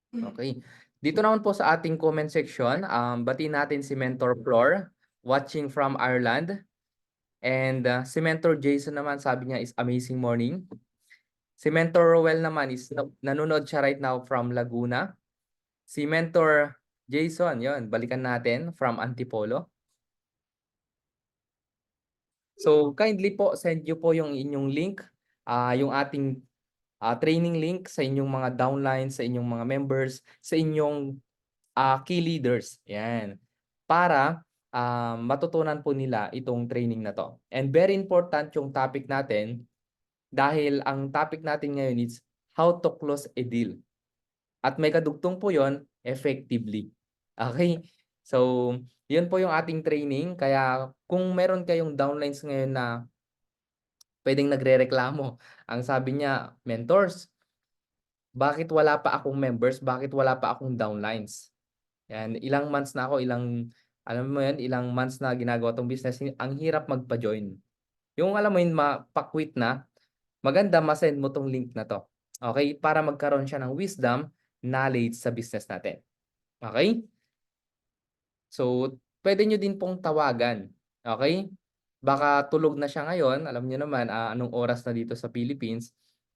Okay. Dito naman po sa ating comment section, batiin natin si Mentor Flor, watching from Ireland. And si Mentor Jason naman, sabi niya is amazing morning. Si Mentor Rowell naman is nanonood siya right now from Laguna. Si Mentor Jason, yon balikan natin from Antipolo. So kindly po send niyo po yung inyong link, yung ating training link sa inyong mga downlines, sa inyong mga members, sa inyong key leaders. Yan. Para matutunan po nila itong training na to. And very important yung topic natin dahil ang topic natin ngayon is how to close a deal. At may kadugtong po yon, effectively. Okay? So, yun po yung ating training. Kaya kung meron kayong downlines ngayon na pwedeng nagrereklamo, ang sabi niya, mentors, bakit wala pa akong members? Bakit wala pa akong downlines? Yan, ilang months na ako, alam mo yan, ilang months na ginagawa tong business, ang hirap magpa-join. Yung alam mo yun, pa-quit na, maganda ma-send mo tong link na to. Okay? Para magkaroon siya ng wisdom, knowledge sa business natin. Okay? So, pwede nyo din pong tawagan. Okay? Baka tulog na siya ngayon. Alam niyo naman, anong oras na dito sa Philippines.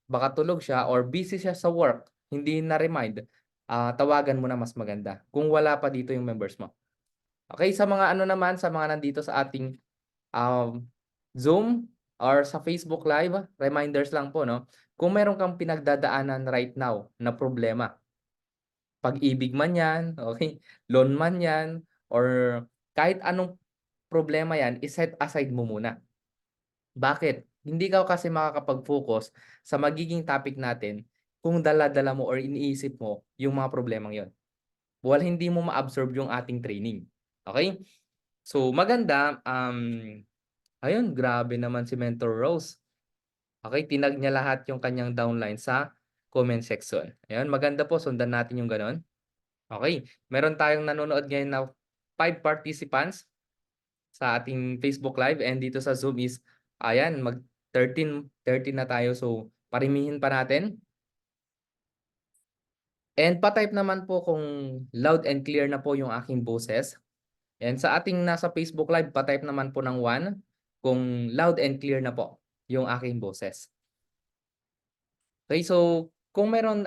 Baka tulog siya or busy siya sa work. Hindi na-remind. Tawagan mo na mas maganda. Kung wala pa dito yung members mo. Okay? Sa mga ano naman, sa mga nandito sa ating um, Zoom or sa Facebook Live, reminders lang po, no? Kung meron kang pinagdadaanan right now na problema, pag-ibig man yan, okay, loan man yan, or kahit anong problema yan, iset aside mo muna. Bakit? Hindi ka kasi makakapag-focus sa magiging topic natin kung dala-dala mo or iniisip mo yung mga problemang yon. Hindi mo ma-absorb yung ating training. Okay? So, maganda, ayun, grabe naman si Mentor Rose. Okay, tinag niya lahat yung kanyang downline sa comment section. Ayun, maganda po, sundan natin yung gano'n. Okay, meron tayong nanonood ngayon na 5 participants sa ating Facebook Live and dito sa Zoom is, ayan, mag-13 na tayo. So, parimihin pa natin. And pa-type naman po kung loud and clear na po yung aking boses. And sa ating nasa Facebook Live, pa-type naman po ng 1 kung loud and clear na po yung aking boses. Okay, so kung meron,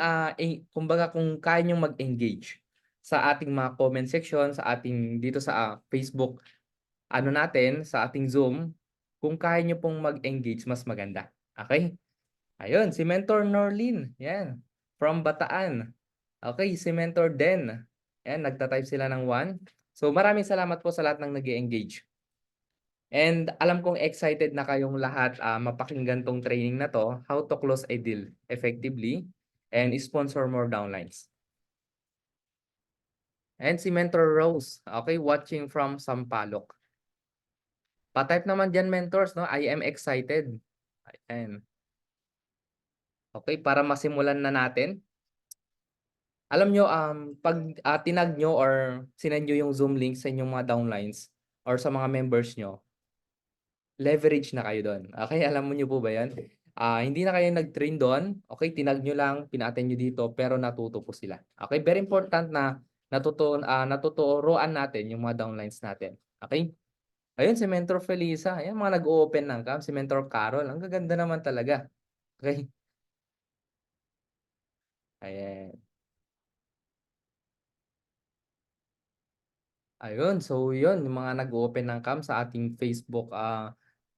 kumbaga kung kaya niyong mag-engage sa ating mga comment section, sa ating dito sa Facebook, ano natin, sa ating Zoom, kung kaya niyo pong mag-engage, mas maganda. Okay? Ayun, si Mentor Norlin, yan, from Bataan. Okay, si Mentor Den, yan, nagta-type sila ng 1. So maraming salamat po sa lahat ng nag-e-engage. And alam kong excited na kayong lahat mapakinggan tong training na to, how to close a deal effectively and sponsor more downlines. And si Mentor Rose, okay, watching from Sampaloc. Pa-type naman dyan, mentors, no? I am excited. Ayan. Okay, para masimulan na natin. Alam nyo, pag tinag nyo or sinend nyo yung Zoom link sa inyong mga downlines or sa mga members nyo, leverage na kayo doon. Okay, alam mo niyo po ba 'yan? Hindi na kayo nag-train doon, okay, tinag niyo lang, pin-attend niyo dito, pero natuto po sila. Okay, very important na natuturuan natin yung mga downlines natin. Okay? Ayun, si Mentor Felisa, ayan, mga nag-o-open ng cam, si Mentor Carol, ang gaganda naman talaga. Okay? Ayan. Ayun, so yun, yung mga nag-o-open ng cam sa ating Facebook,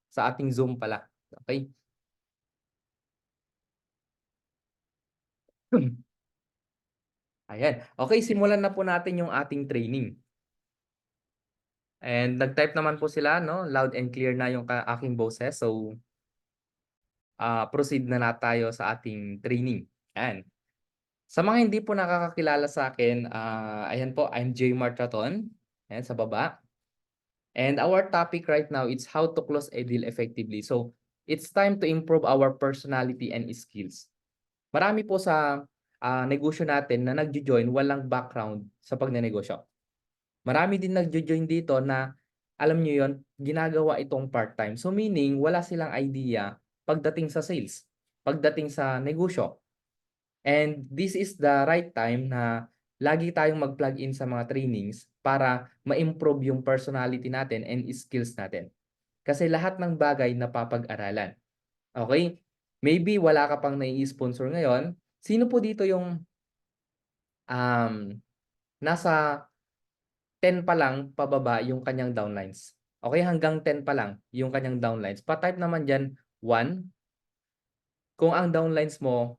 sa ating Zoom pala. Okay? Ayan. Okay, simulan na po natin yung ating training. And nag-type naman po sila, no? Loud and clear na yung aking boses. So, proceed na tayo sa ating training. Ayan. Sa mga hindi po nakakakilala sa akin, ayan po, I'm J. Martraton. Ayan, sa baba. And our topic right now is how to close a deal effectively. So, it's time to improve our personality and skills. Marami po sa negosyo natin na nagjo-join walang background sa pagnenegosyo. Marami din nagjo-join dito na alam niyo 'yon, ginagawa itong part-time. So meaning wala silang idea pagdating sa sales, pagdating sa negosyo. And this is the right time na lagi tayong mag-plug in sa mga trainings para ma-improve yung personality natin and skills natin. Kasi lahat ng bagay napapag-aralan. Okay? Maybe wala ka pang nai-sponsor ngayon. Sino po dito yung um, nasa 10 pa lang pababa yung kanyang downlines? Okay, hanggang 10 pa lang yung kanyang downlines. Pa-type naman diyan 1 kung ang downlines mo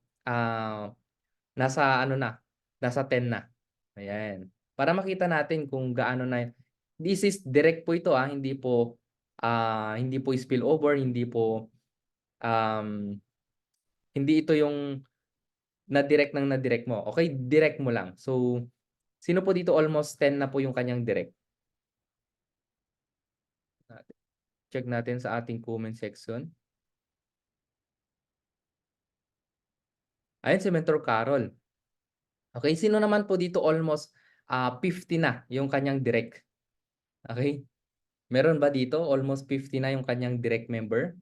nasa ano na, nasa 10 na. Ayan. Para makita natin kung gaano na this is direct po ito hindi po spillover, um, hindi ito yung na-direct ng na-direct mo. Okay, direct mo lang. So, sino po dito almost 10 na po yung kanyang direct? Check natin sa ating comment section. Ayun si Mentor Carol. Okay, sino naman po dito almost 50 na yung kanyang direct? Okay? Meron ba dito almost 50 na yung kanyang direct member?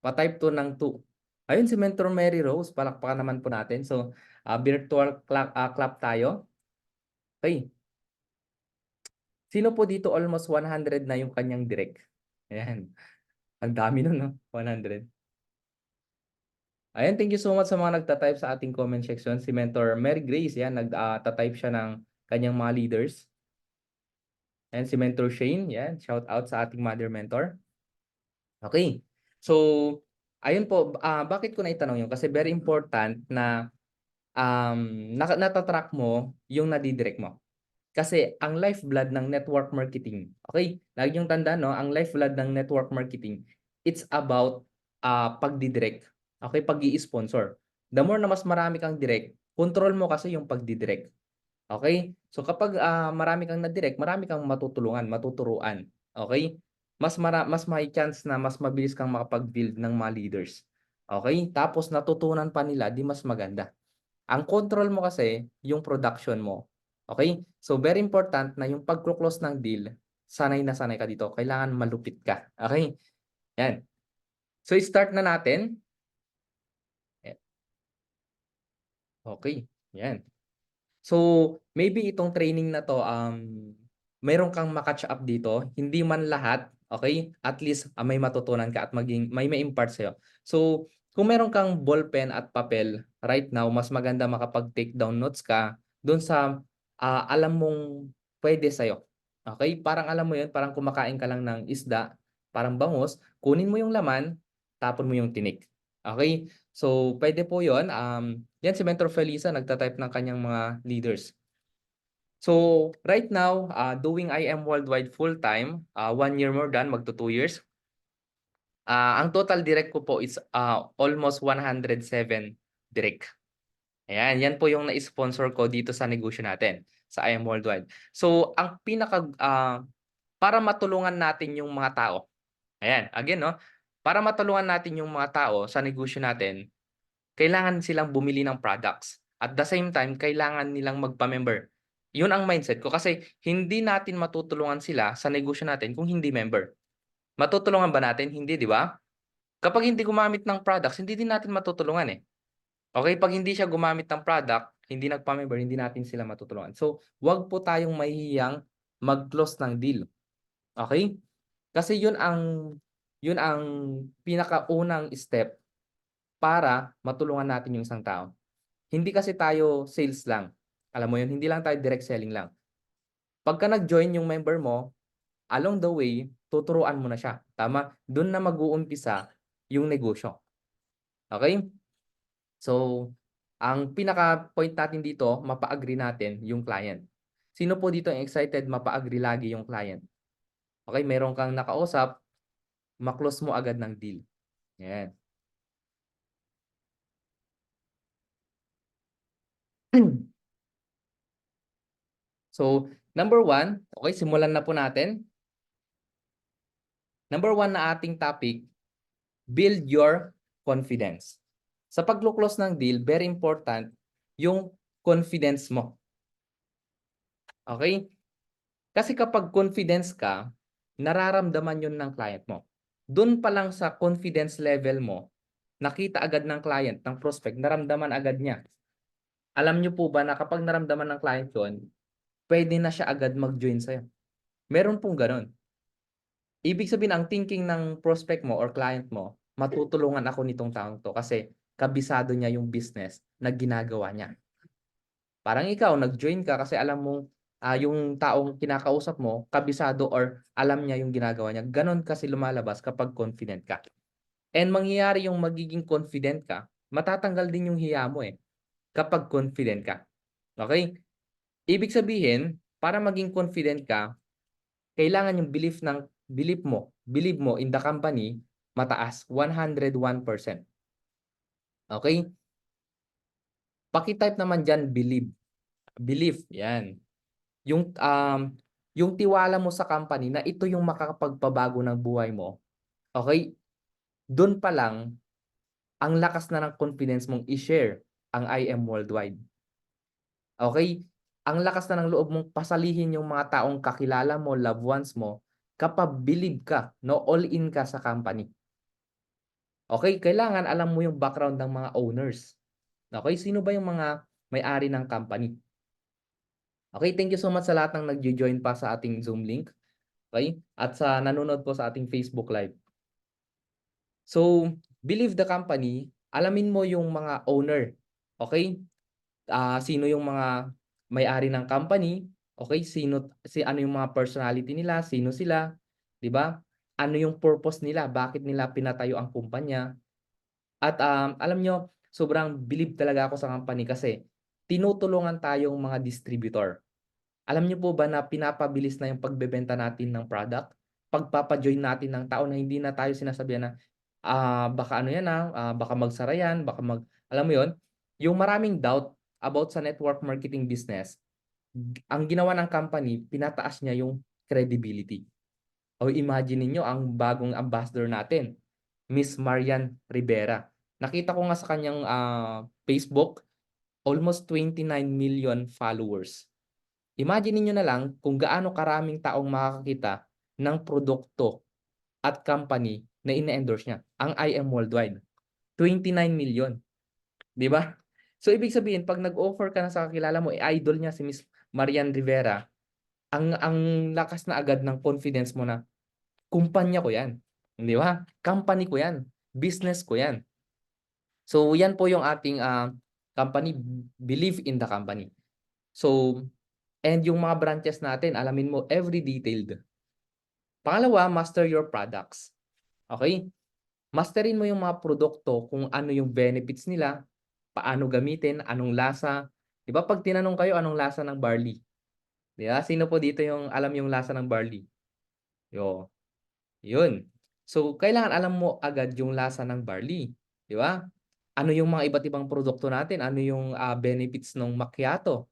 Pa-type 2 ng 2. Ayun si Mentor Mary Rose, palakpakan naman po natin. So, virtual clap tayo. Okay. Sino po dito almost 100 na yung kanyang direct? Ayan. Ang dami nun, no? 100. Ayan, thank you so much sa mga nagta-type sa ating comment section. Si Mentor Mary Grace, yan, nagta-type siya ng kanyang mga leaders. And si Mentor Shane, yan, shout out sa ating mother mentor. Okay. So, ayun po, bakit ko na itanong yun? Kasi very important na natatrack mo yung nadidirect mo. Kasi ang lifeblood ng network marketing, okay? Lagi yung tanda, no? Ang lifeblood ng network marketing, it's about pagdidirect. Okay? Pag-i-sponsor. The more na mas marami kang direct, control mo kasi yung pagdidirect. Okay? So kapag marami kang na-direct, marami kang matutulungan, matuturuan. Okay? Mas may chance na mas mabilis kang makapag-build ng mga leaders. Okay? Tapos natutunan pa nila, di mas maganda. Ang control mo kasi yung production mo. Okay? So very important na yung pag-close ng deal, sanay na sanay ka dito. Kailangan malupit ka. Okay? Yan. So start na natin. Okay. Yan. So, maybe itong training na 'to, meron kang ma-catch up dito, hindi man lahat, okay? At least, may matutunan ka at may ma-impart sa'yo. So, kung meron kang ballpen at papel right now, mas maganda makapag-take down notes ka dun sa, alam mong puwede sa'yo, okay? Parang alam mo yun, parang kumakain ka lang ng isda, parang bangus, kunin mo yung laman, tapon mo yung tinik, okay? So, puwede po yun, yan si Mentor Felisa nagta-type ng kanyang mga leaders. So, right now, doing IM worldwide full-time, 1 year more than, magto 2 years. Ang total direct ko po is almost 107 direct. Ayan, yan po yung na-sponsor ko dito sa negosyo natin, sa IM Worldwide. So, para matulungan natin yung mga tao, ayan, again, no, para matulungan natin yung mga tao sa negosyo natin, kailangan silang bumili ng products. At the same time, kailangan nilang magpa-member. Yun ang mindset ko kasi hindi natin matutulungan sila sa negosyo natin kung hindi member. Matutulungan ba natin? Hindi, di ba? Kapag hindi gumamit ng products, hindi din natin matutulungan eh. Okay, pag hindi siya gumamit ng product, hindi nagpa-member, hindi natin sila matutulungan. So, wag po tayong mahihiyang mag-close ng deal. Okay? Kasi yun ang pinakaunang step para matulungan natin yung isang tao. Hindi kasi tayo sales lang. Alam mo yun, hindi lang tayo direct selling lang. Pagka nag-join yung member mo, along the way, tuturuan mo na siya. Tama? Doon na mag-uumpisa yung negosyo. Okay? So, ang pinaka-point natin dito, mapa-agree natin yung client. Sino po dito ang excited mapa-agree lagi yung client? Okay, meron kang nakausap, ma-close mo agad ng deal. Yan. So, number 1, okay, simulan na po natin. Number 1 na ating topic, build your confidence. Sa pag-close ng deal, very important yung confidence mo. Okay? Kasi kapag confidence ka, nararamdaman yun ng client mo. dun pa lang sa confidence level mo, nakita agad ng client, ng prospect, naramdaman agad niya. Alam niyo po ba na kapag naramdaman ng client yun, pwede na siya agad mag-join sa'yo. Meron pong gano'n. Ibig sabihin ang thinking ng prospect mo or client mo, matutulungan ako nitong taong 'to kasi kabisado niya yung business na ginagawa niya. Parang ikaw nag-join ka kasi alam mong, yung taong kinakausap mo kabisado or alam niya yung ginagawa niya. Gano'n kasi lumalabas kapag confident ka. And mangyayari yung magiging confident ka, matatanggal din yung hiya mo, eh, kapag confident ka, okey? Ibig sabihin, para maging confident ka, kailangan yung believe mo in the company mataas, 101%, okey? Paki-type naman diyan belief, 'yan. Yung, yung tiwala mo sa company na ito yung makakapagpabago ng buhay mo, okey? Dun pa lang, ang lakas na ng confidence mong i-share ang I am worldwide, okey? Ang lakas na ng loob mong pasalihin yung mga taong kakilala mo, loved ones mo, kapag believe ka 'no, all in ka sa company. Okey, kailangan alam mo yung background ng mga owners, okey? Sino ba yung mga may-ari ng company? Okey, thank you so much sa lahat ng nagjo-join pa sa ating Zoom link, okey? At sa nanonood po sa ating Facebook Live. So, believe the company, alamin mo yung mga owner, okey? Sino yung mga may-ari ng company, okey? Ano yung mga personality nila, sino sila, 'di ba? Ano yung purpose nila, bakit nila pinatayo ang kumpanya. At, alam niyo sobrang believe talaga ako sa company kasi tinutulungan tayong mga distributor. Alam niyo po ba na pinapabilis na yung pagbebenta natin ng product? Pagpapa-join natin ng tao na hindi na tayo sinasabihan na, baka ano yan, baka magsara yan, alam mo yon. Yung maraming doubt about sa network marketing business, ang ginawa ng company, pinataas niya yung credibility. O imagine ninyo ang bagong ambassador natin, Miss Marian Rivera. Nakita ko nga sa kanyang, Facebook, almost 29 million followers. Imagine niyo na lang kung gaano karaming taong makakakita ng produkto at company na ine-endorse niya, ang I Am Worldwide, 29 million, 'di ba? So, ibig sabihin 'pag nag-offer ka na sa kakilala mo, idol niya si Miss Marian Rivera, ang lakas na agad ng confidence mo na, kumpanya ko 'yan, 'di ba? Company ko 'yan, business ko 'yan. So, 'yan po yung ating, company, believe in the company. So, and yung mga branches natin alamin mo every detailed. Pangalawa, master your products, okey? Masterin mo yung mga produkto kung ano yung benefits nila, paano gamitin, anong lasa. 'Di ba 'pag tinanong kayo anong lasa ng barley, 'di ba? Sino po dito yung alam yung lasa ng barley? Yo, yun. So, kailangan alam mo agad yung lasa ng barley, 'di ba? Ano yung mga iba't ibang produkto natin, ano yung, benefits nung macchiato,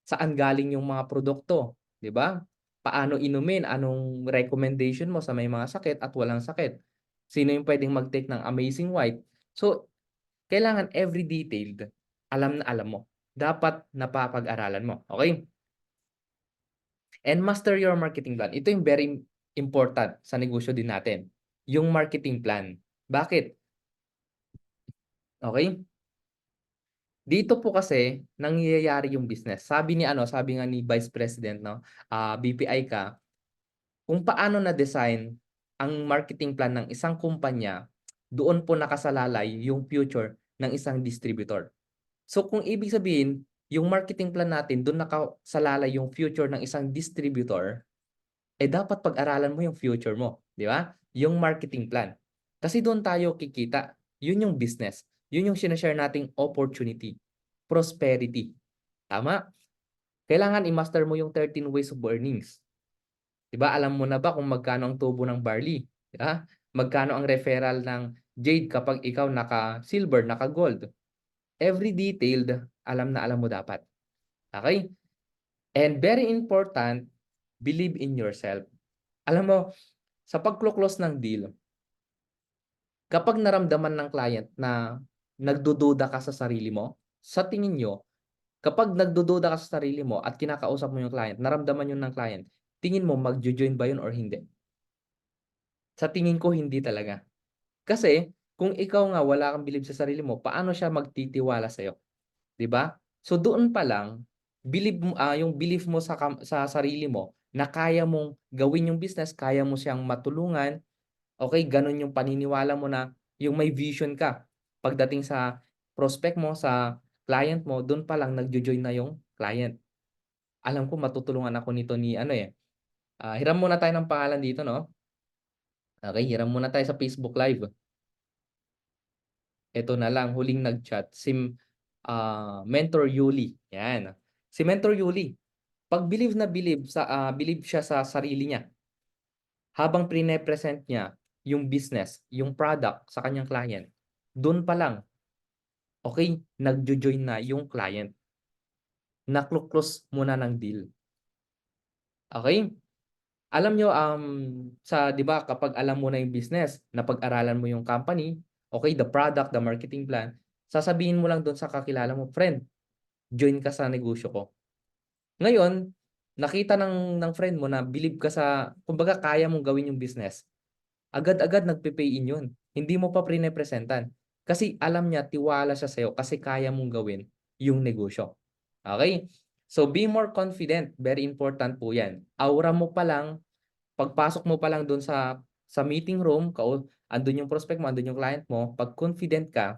saan galing yung mga produkto, 'di ba? Paano inumin, anong recommendation mo sa may mga sakit at walang sakit? Sino yung puwedeng mag-take ng Amazing White? So, kailangan every detailed, alam na alam mo. Dapat napapag-aralan mo, okey? And master your marketing plan. Ito yung very important sa negosyo din natin, yung marketing plan. Bakit? Okey? Dito po kasi nangyayari yung business. Sabi nga ni Vice President 'no, VP Aika, kung paano na-design ang marketing plan ng isang kumpanya, doon po nakasalalay yung future ng isang distributor. So kung ibig sabihin, yung marketing plan natin dun nakasalalay yung future ng isang distributor, dapat pag-aralan mo yung future mo, 'di ba? Yung marketing plan. Kasi doon tayo kikita, yun yung business, yun yung shine-share nating opportunity, prosperity, tama? Kailangan i-master mo yung 13 ways of earnings. 'Di ba alam mo na ba kung magkano ang tubo ng barley, 'di ba? Magkano ang referral ng jade kapag ikaw naka-silver, naka-gold. Every detailed, alam na alam mo dapat, okey? And very important, believe in yourself. Alam mo, sa pagko-close ng deal, kapag naramdaman ng client na nagdududa ka sa sarili mo, sa tingin niyo, kapag nagdududa ka sa sarili mo at kinakausap mo yung client, naramdaman yun ng client, tingin mo magjo-join ba yun or hindi? Sa tingin ko hindi talaga. Kasi kung ikaw nga wala kang bilib sa sarili mo, paano siya magtitiwala sa'yo, 'di ba? So doon pa lang, yung belief mo sa sarili mo na kaya mong gawin yung business, kaya mo siyang matulungan, okey, gano'n yung paniniwala mo na yung may vision ka pagdating sa prospect mo, sa client mo, do'n pa lang nagjo-join na yung client. Alam ko matutulungan ako nito ni ano, hiram muna tayo ng pangalan dito 'no? Okey, hiram muna tayo sa Facebook Live. Eto na lang, huling nag-chat Mentor Yuli, 'yan. Si Mentor Yuli, 'pag believe siya sa sarili niya, habang prine-present niya yung business, yung product sa kanyang client, dun pa lang, okey, nagjo-join na yung client, naklo-close mo na ng deal, okey? Alam niyo, sa 'di ba kapag alam mo na yung business, napag-aralan mo yung company, okey, the product, the marketing plan, sasabihin mo lang dun sa kakilala mo, "Friend, join ka sa negosyo ko." Ngayon, nakita ng friend mo na believe ka sa kumbaga kaya mong gawin yung business, agad-agad nagpe-pay in yun. Hindi mo pa prinepresentan. Kasi alam niya, tiwala siya sa'yo kasi kaya mong gawin yung negosyo. Okey? So, be more confident, very important po yan. Aura mo pa lang, pagpasok mo pa lang dun sa meeting room, andun yung prospect mo, andun yung client mo, 'pag confident ka,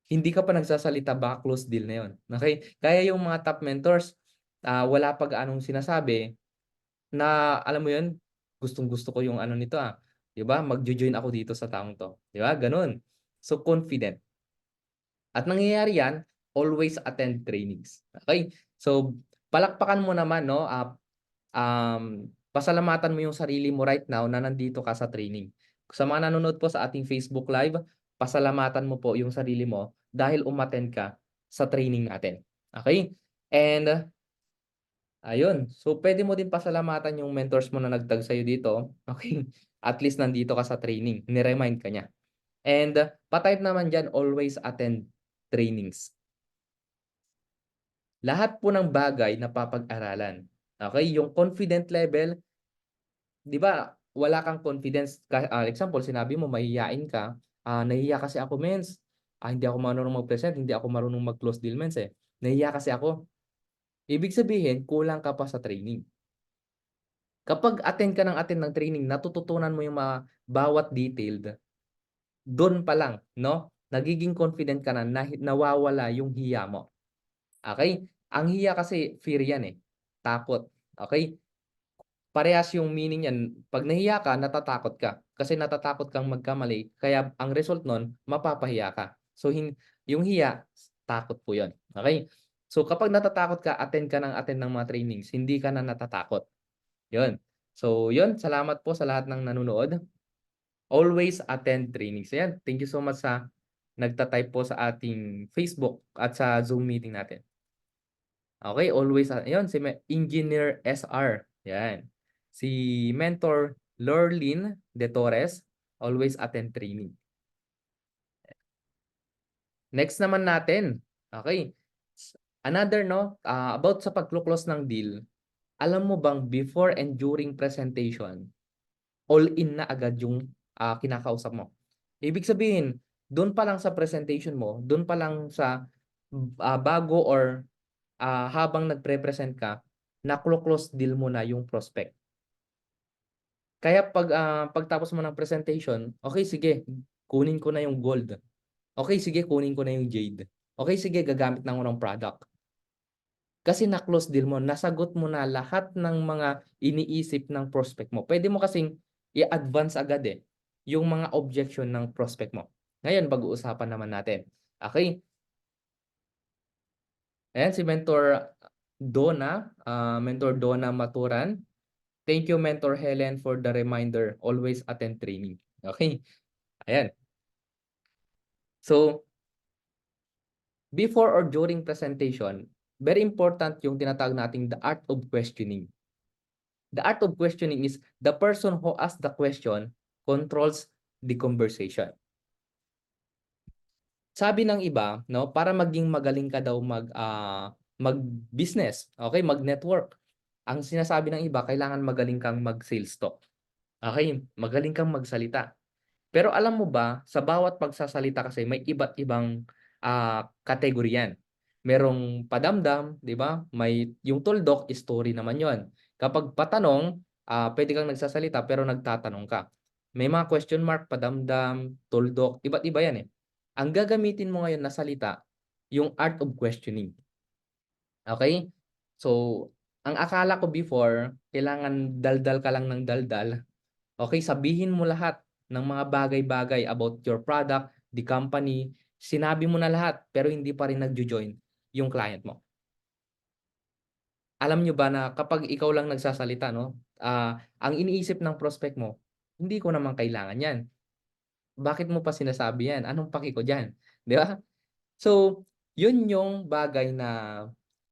hindi ka pa nagsasalita, baka close deal na yun, okey? Kaya yung mga top mentors, wala pa gaanong sinasabi na alam mo yun, gustong-gusto ko yung ano nito, 'di ba, magjo-join ako dito sa taong 'to, 'di ba, gano'n. So, confident at nangyayari yan, always attend trainings, okey? So, palakpakan mo naman 'no, pasalamatan mo yung sarili mo right now na nandito ka sa training. Sa mga nanonood po sa ating Facebook Live, pasalamatan mo po yung sarili mo dahil umattend ka sa training natin, okey? And ayun, so puwede mo din pasalamatan yung mentors mo na nagtag sa'yo dito, okey? At least nandito ka sa training, ni-remind ka niya. And pa-type naman diyan, always attend trainings. Lahat po ng bagay napapag-aralan, okey? Yung confident level, 'di ba, wala kang confidence example sinabi mo mahiyain ka, "Nahihiya kasi ako mens, hindi ako marunong mag-present, hindi ako marunong mag-close deal mens, nahihiya kasi ako." Ibig sabihin kulang ka pa sa training. Kapag attend ng training, natututunan mo yung mga bawat detailed, dun pa lang 'no, nagiging confident ka na, nawawala yung hiya mo, okey? Ang hiya kasi fear yan, takot, okey? Parehas yung meaning niyan, 'pag nahiya ka, natatakot ka, kasi natatakot kang magkamali kaya ang result nun mapapahiya ka. So yung hiya, takot po yun, okey? So kapag natatakot ka, attend ng mga trainings, hindi ka na natatakot, yun. So yun, salamat po sa lahat ng nanonood. Always attend trainings. Ayan, thank you so much sa nagta-type po sa ating Facebook at sa Zoom meeting natin. Okay, always ayun si Engineer SR, 'yan. Si Mentor Lorlyn De Torres, always attend training. Next naman natin, okay, another 'no, about sa pagko-close ng deal, alam mo bang before and during presentation, all in na agad yung, kinakausap mo? Ibig sabihin, dun pa lang sa presentation mo, dun pa lang sa, bago or, habang nagpre-present ka, naklo-close deal mo na yung prospect. Kaya pagtapos mo ng presentation, okey sige, kunin ko na yung gold. Okey sige, kunin ko na yung jade. Okey sige, gagamit na ako ng product. Kasi na-close deal mo, nasagot mo na lahat ng mga iniisip ng prospect mo. Puwede mo kasing i-advance agad, yung mga objection ng prospect mo. Ngayon pag-uusapan naman natin. Okey, ayan si Mentor Donna Maturan. Thank you Mentor Helen for the reminder, always attend training. Okey, ayan. So, before or during presentation, very important yung tinatawag nating the art of questioning. The art of questioning is the person who asks the question controls the conversation. Sabi ng iba 'no, para maging magaling ka daw mag-business, okey, mag-network. Ang sinasabi ng iba, kailangan magaling kang mag-sales talk. Okay, magaling kang magsalita. Pero alam mo ba, sa bawat pagsasalita kasi may iba't ibang, category 'yan. Merong padamdam, 'di ba? May yung tuldok, story naman 'yon. Kapag patanong, puwede kang nagsasalita pero nagtatanong ka. May mga question mark, padamdam, tuldok, iba't iba 'yan, eh. Ang gagamitin mo ngayon na salita, yung art of questioning, okey? So, ang akala ko before, kailangan daldal ka lang ng daldal. Okay, sabihin mo lahat ng mga bagay-bagay about your product, the company, sinabi mo na lahat pero hindi pa rin nagjo-join yung client mo. Alam niyo ba na kapag ikaw lang nagsasalita 'no, ang iniisip ng prospect mo, "Hindi ko naman kailangan 'yan. Bakit mo pa sinasabi 'yan? Anong paki ko diyan?" 'Di ba? So, yun yung bagay na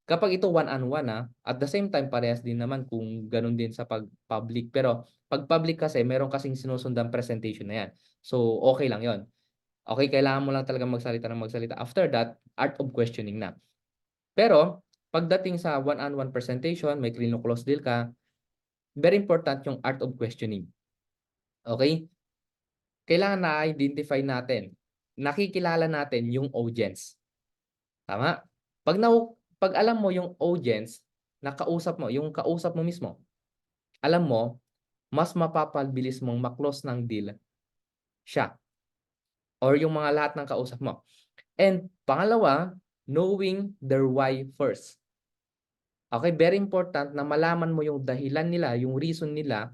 kapag ito one on one, at the same time parehas din naman kung gano'n din sa 'pag public. Pero 'pag public kasi meron kasing sinusundang presentation na 'yan. So, okey lang yun. Okey, kailangan mo lang talagang magsalita ng magsalita. After that, art of questioning na. Pero pagdating sa one-on-one presentation, may klino-close deal ka, very important yung art of questioning, okey? Kailangan na-identify natin, nakikilala natin yung audience. Tama. 'Pag alam mo yung audience na kausap mo, yung kausap mo mismo, alam mo, mas mapapabilis mong ma-close ng deal siya or yung mga lahat ng kausap mo. And pangalawa, knowing their why first. Okay, very important na malaman mo yung dahilan nila, yung reason nila,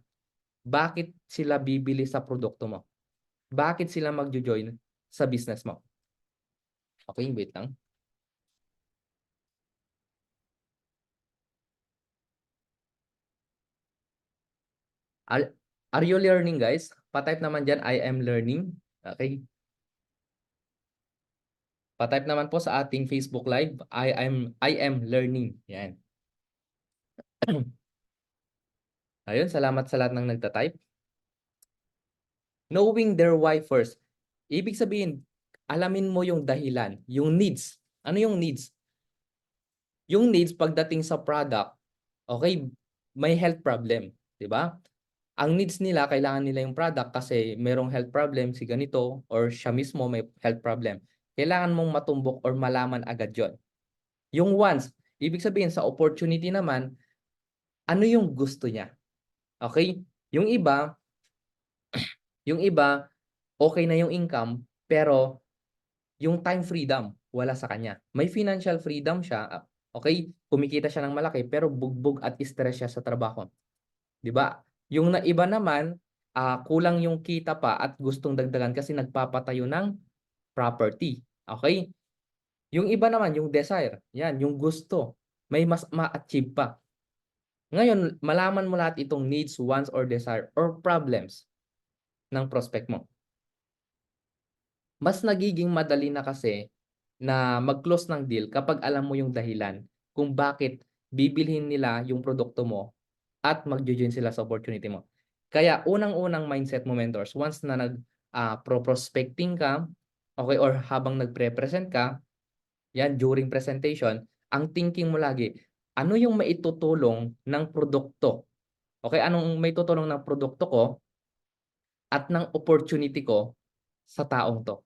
bakit sila bibili sa produkto mo. Bakit sila magjo-join sa business mo. Okay, wait lang. Are are you learning, guys? Pa-type naman diyan, "I am learning." Okay. Pa-type naman po sa ating Facebook Live, I am learning, 'yan. Ayun, salamat sa lahat ng nagta-type. Knowing their why first. Ibig sabihin, alamin mo yung dahilan, yung needs. Ano yung needs? Yung needs pagdating sa product, okay, may health problem, 'di ba? Ang needs nila, kailangan nila yung product kasi merong health problem si ganito or siya mismo may health problem. Kailangan mong matumbok or malaman agad 'yon. Yung wants, ibig sabihin sa opportunity naman, ano yung gusto niya, okey? Yung iba, okey na yung income, pero yung time freedom wala sa kanya. May financial freedom siya, okey, kumikita siya ng malaki pero bugbog at stress siya sa trabaho, 'di ba? Yung na iba naman, kulang yung kita pa at gustong dagdagan kasi nagpapatayo ng property, okey? Yung iba naman yung desire, 'yan yung gusto, may mas ma-achieve pa. Ngayon, malaman mo lahat itong needs, wants, or desire or problems ng prospect mo. Mas nagiging madali na kasi na mag-close ng deal kapag alam mo yung dahilan kung bakit bibilhin nila yung produkto mo at magjo-join sila sa opportunity mo. Kaya unang-unang mindset mo, mentors, once na prospecting ka, okay, or habang nagpre-present ka, yan during presentation, ang thinking mo lagi, ano yung maitutulong ng produkto? Okay, anong maitutulong ng produkto ko at ng opportunity ko sa taong 'to?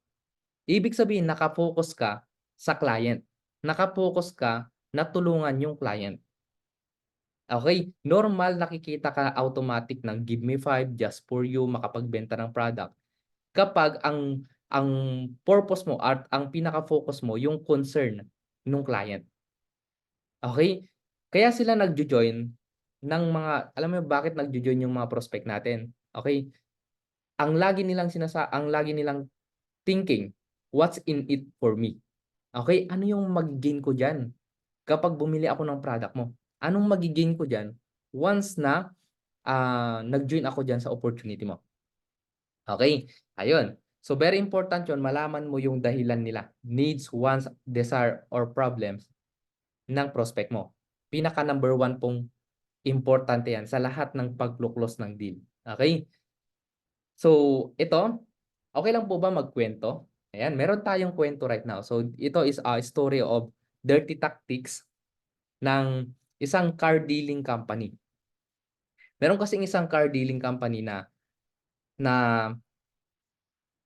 Ibig sabihin naka-focus ka sa client, naka-focus ka na tulungan yung client. Okay, normal nakikita ka automatic ng give me five, just for you, makapagbenta ng product. Kapag ang purpose mo at ang pinaka-focus mo yung concern nung client. Okay? Kaya sila nagjo-join ng mga, alam mo bakit nagjo-join yung mga prospect natin, okay? Ang lagi nilang thinking, "What's in it for me?" Okay, ano yung mage-gain ko diyan kapag bumili ako ng product mo? Anong mage-gain ko diyan once na, nag-join ako diyan sa opportunity mo? Okay, ayun. So very important 'yun, malaman mo yung dahilan nila, needs, wants, desire, or problems ng prospect mo. Pinaka number one pong importante 'yan sa lahat ng pagko-close ng deal, okay. So ito, okey lang po ba magkuwento? Ayan, meron tayong kuwento right now. So ito is a story of dirty tactics ng isang car dealing company. Meron kasing isang car dealing company na na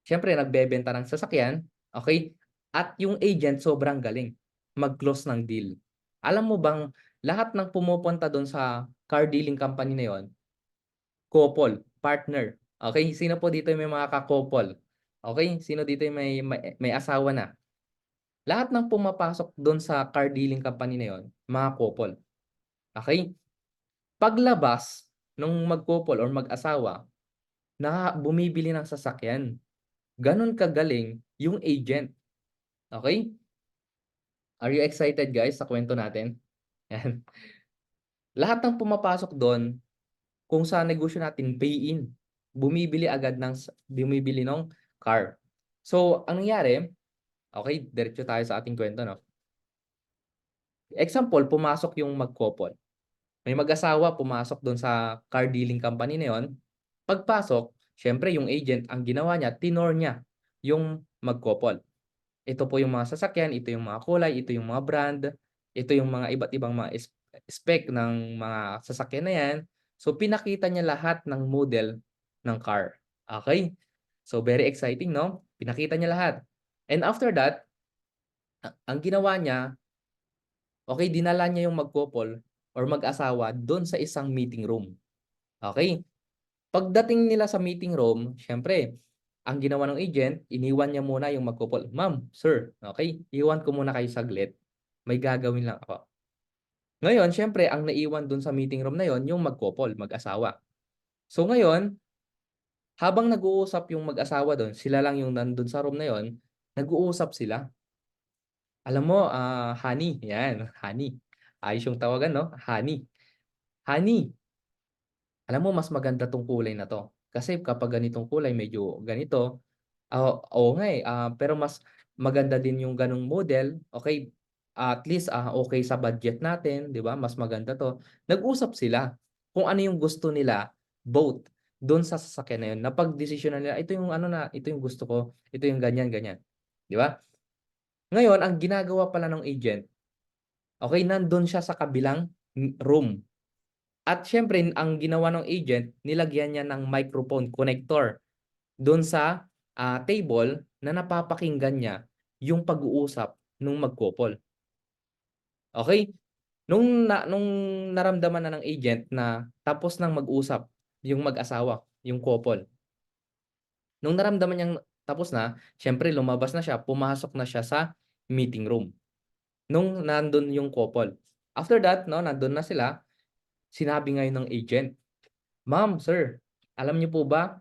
siyempre nagbebenta ng sasakyan, okay? At yung agent sobrang galing mag-close ng deal. Alam mo bang lahat ng pumupunta dun sa car dealing company na yun, couple, partner, okay? Sino po dito yung may mga ka-couple? Okay? Sino dito yung may asawa na? Lahat ng pumapasok dun sa car dealing company na yun, mga couple, okay? Paglabas nung mag-couple or mag-asawa na bumibili ng sasakyan, gano'n kagaling yung agent, okey? Are you excited guys sa kuwento natin? Yan. Lahat ng pumapasok dun kung sa negosyo natin pay in, bumibili ng car. So, ang nangyari, okey diretso tayo sa ating kuwento 'no. Example, pumasok yung mag-couple, may mag-asawa pumasok dun sa car dealing company na yun. Pagpasok, siyempre yung agent ang ginawa niya tinur niya yung mag-couple. Ito po yung mga sasakyan, ito yung mga kulay, ito yung mga brand, ito yung mga iba't ibang mga spec ng mga sasakyan na yan. So, pinakita niya lahat ng model ng car. Okay? So, very exciting, no? Pinakita niya lahat. And after that, ang ginawa niya, okay, dinala niya yung mag-couple or mag-asawa doon sa isang meeting room. Okay? Pagdating nila sa meeting room, siyempre, ang ginawa ng agent, iniwan niya muna yung mag-couple. Ma'am, sir, okay, iwan ko muna kayo saglit. May gagawin lang ako. Ngayon, siyempre, ang naiwan dun sa meeting room na yon yung mag-couple, mag-asawa. So ngayon, habang nag-uusap yung mag-asawa dun, sila lang yung nandun sa room na yon, nag-uusap sila. Alam mo, honey, yan, honey. Ayos yung tawagan, no? Honey. Honey, alam mo mas maganda 'tong kulay na 'to. Kasi kapag ganitong kulay medyo ganito, oo nga, pero mas maganda din yung gano'ng model, okey, at least, okey sa budget natin, 'di ba, mas maganda 'to. Nag-usap sila kung ano yung gusto nila both do'n sa sasakyan na 'yun. Napagdesisyonan nila, ito yung ano na, ito yung gusto ko, ito yung ganyan, ganyan, 'di ba? Ngayon ang ginagawa pala ng agent, okey, nandun siya sa kabilang room. At siyempre ang ginawa ng agent, nilagyan niya ng microphone connector dun sa, table na napapakinggan niya yung pag-uusap nung mag-couple, okey? Nung naramdaman na ng agent na tapos ng mag-usap yung mag-asawa, yung couple, nung naramdaman niyang tapos na, siyempre lumabas na siya, pumasok na siya sa meeting room nung nandun yung couple. After that 'no, nandun na sila, sinabi ngayon ng agent, "Ma'am, sir, alam niyo po ba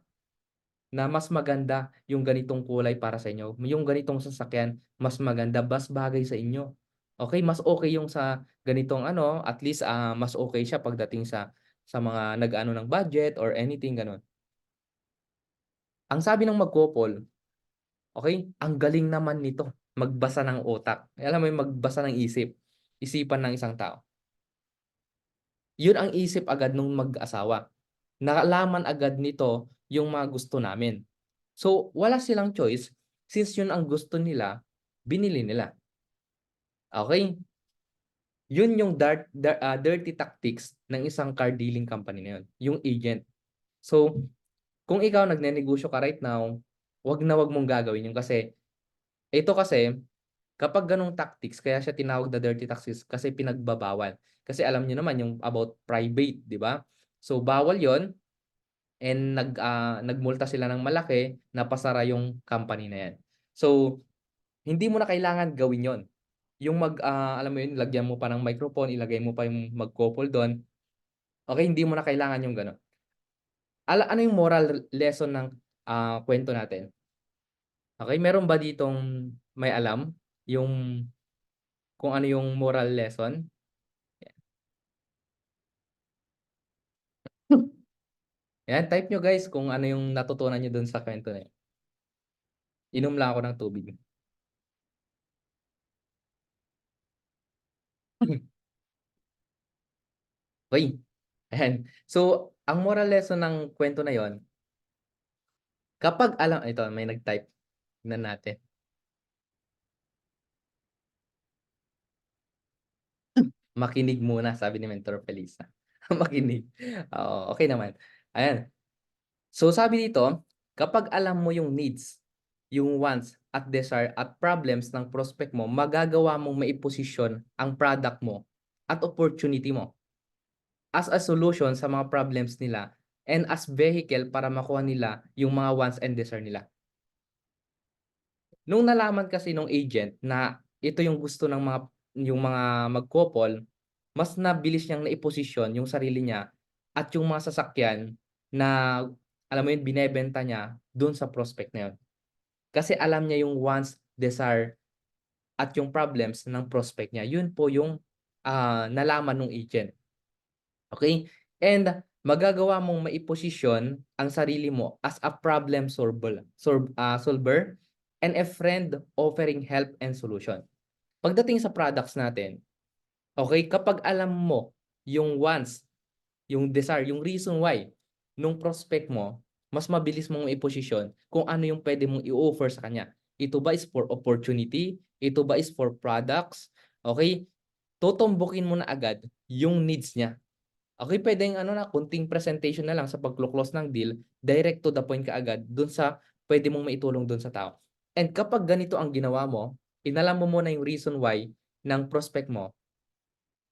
na mas maganda yung ganitong kulay para sa inyo, yung ganitong sasakyan mas maganda, mas bagay sa inyo. Okay, mas okay yung sa ganitong ano, at least, mas okay siya pagdating sa mga nag-aano ng budget or anything gano'n." Ang sabi ng mag-couple, okay, ang galing naman nito magbasa ng utak. Alam mo yung magbasa ng isipan ng isang tao. Yun ang isip agad nung mag-asawa. Nalaman agad nito yung mga gusto namin. So, wala silang choice since yun ang gusto nila, binili nila, okey? Yun yung dirty tactics ng isang car dealing company na yun, yung agent. So, kung ikaw nagnenegosyo ka right now, 'wag mong gagawin yun kasi ito kasi kapag ganong tactics kaya siya tinawag na dirty tactics kasi pinagbabawal. Kasi alam niyo naman yung about private, 'di ba? So, bawal yon. And nagmulta sila ng malaki, napasara yung company na 'yan. So, hindi mo na kailangan gawin 'yon. Yung alam mo 'yun, lagyan mo pa ng microphone, ilagay mo pa yung mag-couple do'n, okey, hindi mo na kailangan yung gano'n. Ano yung moral lesson ng, kuwento natin? Okey, meron ba ditong may alam yung kung ano yung moral lesson? 'Yan, type niyo guys kung ano yung natutunan niyo do'n sa kuwento na 'yun. Inom lang ako ng tubig. Okey, ayan. So, ang moral lesson ng kuwento na 'yon, kapag alam ito may nag-type, tignan natin. Makinig muna sabi ni Mentor Felisa. Makinig, oo, okey naman. Ayan, So sabi dito, kapag alam mo yung needs, yung wants at desire at problems ng prospect mo, magagawa mong maiposisyon ang product mo at opportunity mo as a solution sa mga problems nila and as vehicle para makuha nila yung mga wants and desire nila. Nung nalaman kasi nung agent na ito yung gusto ng mga mag-couple, mas nabilis niyang naiposisyon yung sarili niya at yung mga sasakyan na, alam mo yun, binebenta niya dun sa prospect na yun. Kasi alam niya yung wants, desire, at yung problems ng prospect niya. Yun po yung nalaman ng agent. Okay? And magagawa mong maiposisyon ang sarili mo as a problem solver and a friend offering help and solution. Pagdating sa products natin, okay, kapag alam mo yung wants, yung desire, yung reason why nung prospect mo, mas mabilis mong maiposisyon kung ano yung pwede mong i-offer sa kanya. Ito ba is for opportunity? Ito ba is for products? Okay? Tutumbukin mo na agad yung needs niya. Okay, puwedeng ano na, konting presentation na lang sa pagko-close ng deal, direct to the point kaagad dun sa puwede mong maitulong dun sa tao. And kapag ganito ang ginawa mo, inalam mo muna yung reason why ng prospect mo,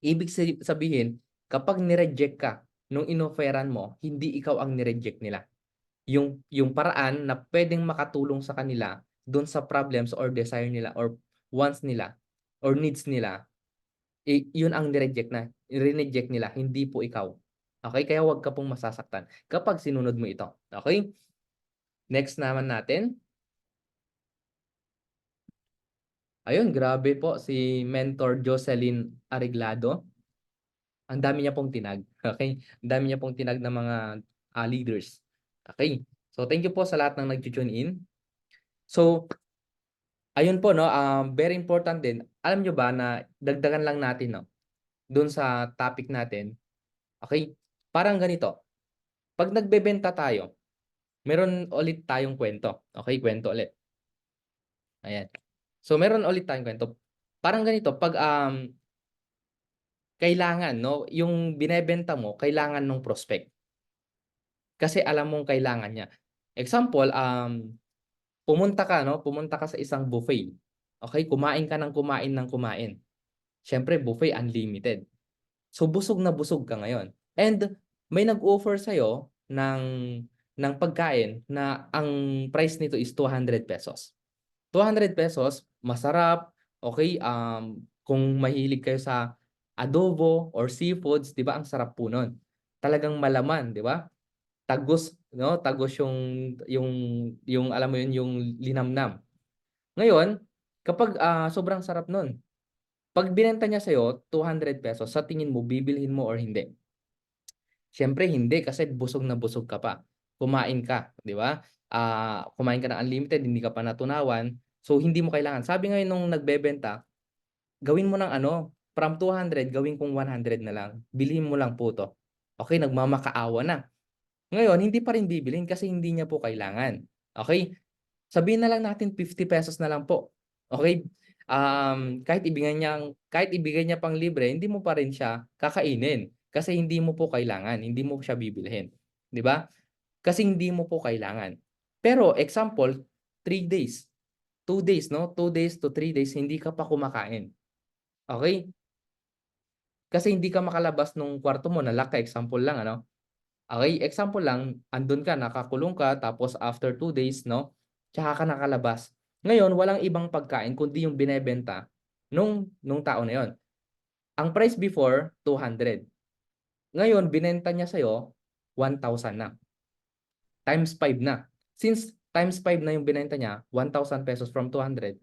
ibig sabihin kapag ni-reject ka nung inofferan mo, hindi ikaw ang ni-reject nila. Yung paraan na puwedeng makatulong sa kanila dun sa problems or desire nila or wants nila or needs nila, yun ang rineject nila, hindi po ikaw. Okey, kaya huwag ka pong masasaktan kapag sinunod mo ito, okey? Next naman natin, ayun, grabe po si Mentor Jocelyn Areglado, ang dami niya pong tinag, okey? Ang dami niya pong tinag na mga, leaders, okey? So, thank you po sa lahat ng nagtu-tune in. So, ayun po 'no, very important din, alam niyo ba na dagdagan lang natin 'no, dun sa topic natin, okey? Parang ganito, 'pag nagbebenta tayo, meron ulit tayong kuwento, okey, kuwento ulit, ayan. So, meron ulit tayong kuwento. Parang ganito 'pag, kailangan 'no, yung binebenta mo kailangan nung prospect, kasi alam mong kailangan niya. Example, pumunta ka sa isang buffet, okey, kumain ka ng kumain. Siyempre buffet unlimited. So, busog na busog ka ngayon and may nag-offer sa'yo ng pagkain na ang price nito is ₱200. ₱200 masarap, okey, kung mahilig kayo sa adobo or seafoods, 'di ba ang sarap po nun. Talagang malaman, 'di ba? Tagos 'no, tagos yung alam mo yun, yung linamnam. Ngayon, kapag, sobrang sarap nun, 'pag binenta niya sa'yo ₱200, sa tingin mo bibilhin mo or hindi? Siyempre hindi kasi busog na busog ka pa. Kumain ka, 'di ba? Kumain ka ng unlimited, hindi ka pa natunawan, so hindi mo kailangan. Sabi ngayon nung nagbebenta, gawin mo ng ano, from 200 gawin kong 100 na lang, bilhin mo lang po 'to. Okey, nagmamakaawa na. Ngayon hindi pa rin bibilhin kasi hindi niya po kailangan. Okey? Sabihin na lang natin ₱50 na lang po, okey? Kahit ibigay niya pang libre, hindi mo pa rin siya kakainin kasi hindi mo po kailangan, hindi mo siya bibilhin, 'di ba? Kasi hindi mo po kailangan. Pero example, 3 days, 2 days 'no, 2 days to 3 days hindi ka pa kumakain, okey? Kasi hindi ka makalabas nung kwarto mo, na-lock ka, example lang ano. Okey, example lang, andun ka, nakakulong ka, tapos after 2 days 'no, tsaka ka nakalabas. Ngayon walang ibang pagkain kundi yung binebenta nung tao na yun. Ang price before 200, ngayon binenta niya sa'yo 1,000 na, times 5 na. Since times 5 na yung binenta niya, ₱1,000 from 200,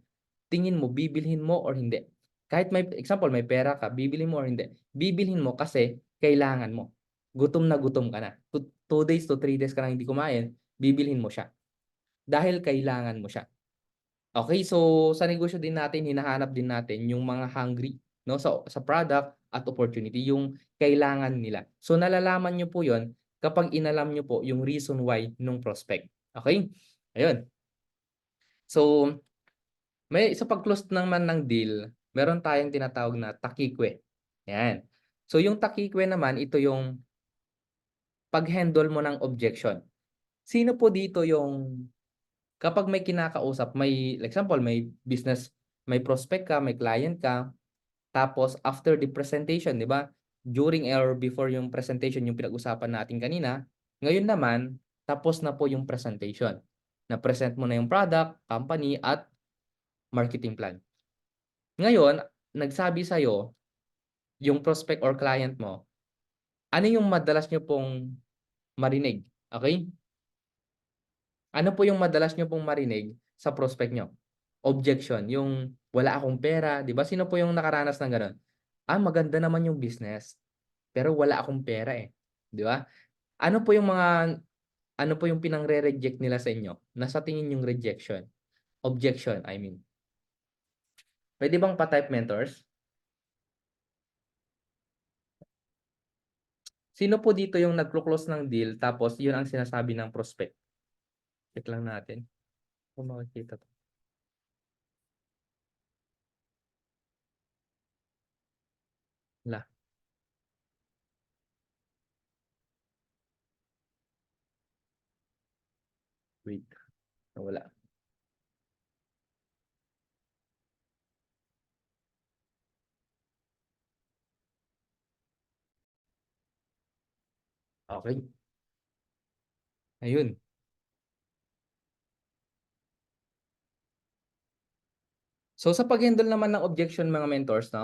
tingin mo bibilhin mo or hindi? Kahit may example, may pera ka, bibilhin mo or hindi? Bibilhin mo kasi kailangan mo. Gutom na gutom ka na. 2 days to 3 days ka nang hindi kumain, bibilhin mo siya. Dahil kailangan mo siya. Okey, so sa negosyo din natin hinahanap din natin yung mga hungry 'no, sa product at opportunity, yung kailangan nila. So nalalaman niyo po yun kapag inalam niyo po yung reason why nung prospect, okey? Ayun. So, sa pag-close naman ng deal, meron tayong tinatawag na takikwe, 'yan. So yung takikwe naman, ito yung pag-handle mo ng objection. Sino po dito yung kapag may kinakausap, may like example, may business, may prospect ka, may client ka, tapos after the presentation, 'di ba? During or before yung presentation, yung pinag-usapan natin kanina, ngayon naman tapos na po yung presentation. Na-present mo na yung product, company at marketing plan. Ngayon, nagsabi sa'yo yung prospect or client mo, ano yung madalas niyo pong marinig, okey? Ano po yung madalas niyo pong marinig sa prospect niyo? Objection, yung, "Wala akong pera." 'Di ba, sino po yung nakaranas ng gano'n? Maganda naman yung business, pero wala akong pera, eh." 'Di ba? Ano po yung mga ano po yung pinangre-reject nila sa inyo na sa tingin yung rejection? Objection, I mean. Puwede bang pa-type mentors? Sino po dito yung nagko-close ng deal tapos yun ang sinasabi ng prospect? Check lang natin kung makikita 'to. Hala, wait, nawala. Okey, ayun. So, sa pag-handle naman ng objection mga mentors 'no,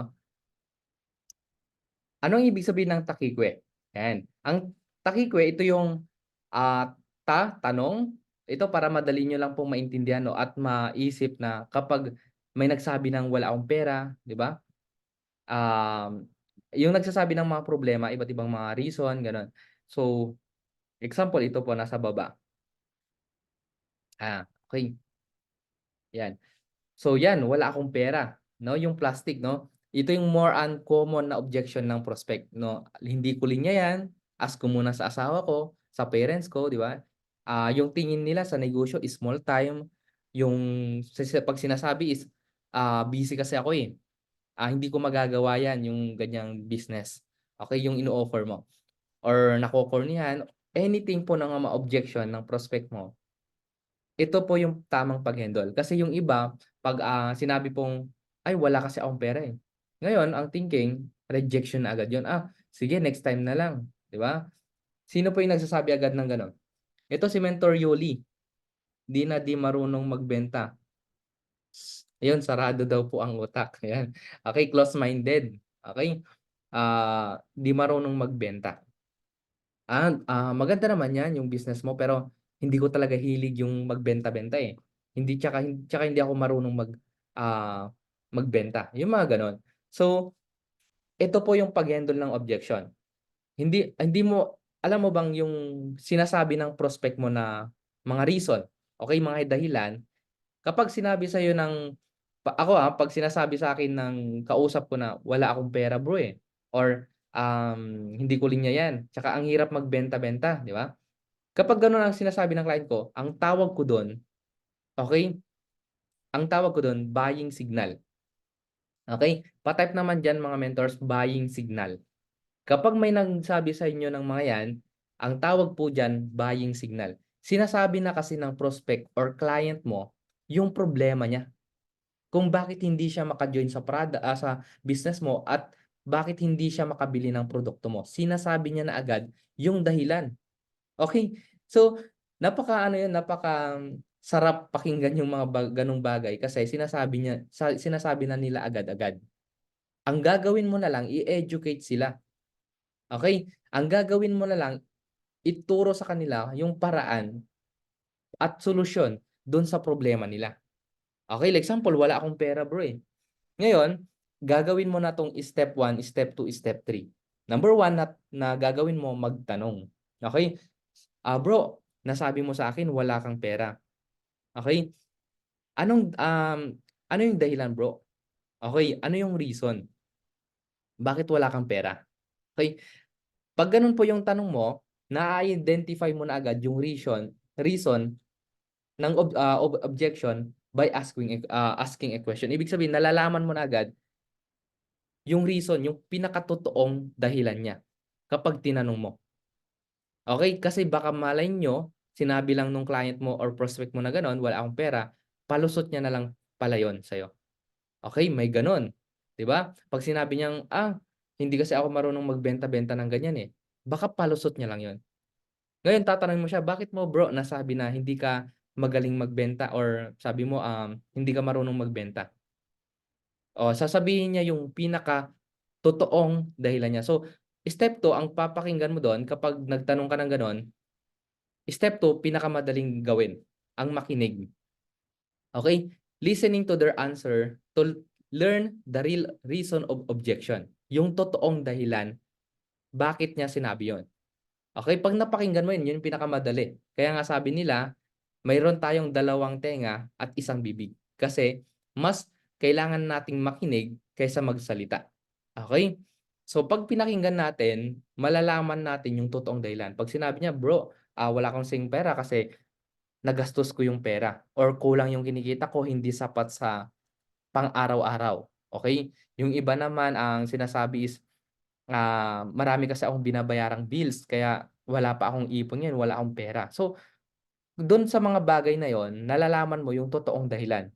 anong ibig sabihin ng takikwe? Yan. Ang takikwe ito yung, tanong. Ito para madali niyo lang pong maintindihan 'no at maisip na kapag may nagsabi ng wala akong pera, 'di ba? Um, yung nagsasabi ng mga problema, iba't ibang mga reason, gano'n. So, example ito po nasa baba. Okey, 'yan. So 'yan, wala akong pera, 'no, yung plastic 'no. Ito yung more uncommon na objection ng prospect 'no. Hindi ko linya 'yan, ask ko muna sa asawa ko, sa parents ko, 'di ba? Yung tingin nila sa negosyo is small time, yung 'pag sinasabi is, busy kasi ako, eh. Hindi ko magagawa 'yan, yung ganyang business. Okey, yung ino-offer mo or nakokornihan, anything po na nga ma-objection ng prospect mo. Ito po yung tamang pag-handle. Kasi yung iba 'pag, sinabi pong, "Ay wala kasi akong pera, eh." Ngayon ang thinking, rejection na agad yun. Sige next time na lang, 'di ba? Sino po yung nagsasabi agad ng gano'n? Ito si Mentor Yoli, "Di marunong magbenta." Ayun, sarado daw po ang utak, ayan. Okey, close-minded, okey. 'Di marunong magbenta. Maganda naman 'yan yung business mo pero hindi ko talaga hilig yung magbenta-benta, eh. Tsaka hindi ako marunong magbenta, yung mga gano'n. So, ito po yung pag-handle ng objection. Hindi hindi mo alam mo bang yung sinasabi ng prospect mo na mga reason, okey, mga dahilan, kapag sinabi sa'yo ng ako, 'pag sinasabi sa'kin ng kausap ko na, "Wala akong pera bro, eh," or, "Hindi ko linya 'yan, tsaka ang hirap magbenta-benta," 'di ba? Kapag gano'n ang sinasabi ng client ko, ang tawag ko dun, okey, ang tawag ko dun buying signal, okey? Pa-type naman diyan mga mentors, buying signal. Kapag may nagsabi sa inyo ng mga 'yan, ang tawag po diyan buying signal. Sinasabi na kasi ng prospect or client mo yung problema niya, kung bakit hindi siya maka-join sa business mo at bakit hindi siya makabili ng produkto mo. Sinasabi niya na agad yung dahilan. Okey. So, napaka-ano 'yun, sarap pakinggan yung mga gano'ng bagay kasi sinasabi na nila agad-agad. Ang gagawin mo na lang i-educate sila, okey? Ang gagawin mo na lang ituro sa kanila yung paraan at solusyon dun sa problema nila. Okey, like example, "Wala akong pera bro, eh." Ngayon, gagawin mo na 'tong step 1, step 2, step 3. Number 1 na gagawin mo, magtanong, okey? "Bro, nasabi mo sa akin wala kang pera." Okey, ano yung dahilan bro? Okey, ano yung reason? Bakit wala kang pera? Okey, 'pag gano'n po yung tanong mo, na-i-identify mo na agad yung reason ng objection by asking a question. Ibig sabihin nalalaman mo na agad yung reason, yung pinakatotoong dahilan niya kapag tinanong mo. Okey, kasi baka malay niyo sinabi lang nung client mo or prospect mo na gano'n, wala akong pera, palusot niya na lang pala yun sa'yo. Okay, may gano'n, 'di ba? 'Pag sinabi niyang, hindi kasi ako marunong magbenta-benta ng ganyan, eh, baka palusot niya lang yun. Ngayon tatanungin mo siya, "Bakit mo bro nasabi na hindi ka magaling magbenta or sabi mo, hindi ka marunong magbenta?" O sasabihin niya yung pinaka-totoong dahilan niya. So, step 2 ang papakinggan mo dun kapag nagtanong ka ng gano'n, step 2 pinakamadaling gawin, ang makinig. Okay, listening to their answer to learn the real reason of objection, yung totoong dahilan bakit niya sinabi yun. Okay, 'pag napakinggan mo yun, yun yung pinakamadali. Kaya nga sabi nila, mayroon tayong dalawang tenga at isang bibig. Kasi mas kailangan nating makinig kaysa magsalita. Okay. So 'pag pinakinggan natin, malalaman natin yung totoong dahilan. 'Pag sinabi niya, "Bro, wala akong kasing pera kasi nagastos ko yung pera or kulang yung kinikita ko, hindi sapat sa pang-araw-araw." Okay. Yung iba naman ang sinasabi is, marami kasi akong binabayarang bills kaya wala pa akong ipon ngayon, wala akong pera. So, dun sa mga bagay na yon nalalaman mo yung totoong dahilan,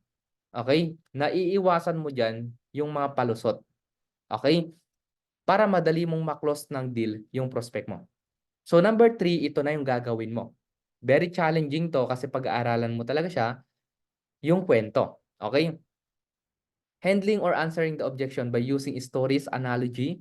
okey? Naiiwasan mo diyan yung mga palusot, okey? Para madali mong ma-close ng deal yung prospect mo. So, number 3 ito na yung gagawin mo. Very challenging 'to kasi pag-aaralan mo talaga siya, yung kuwento, okey? Handling or answering the objection by using stories, analogy,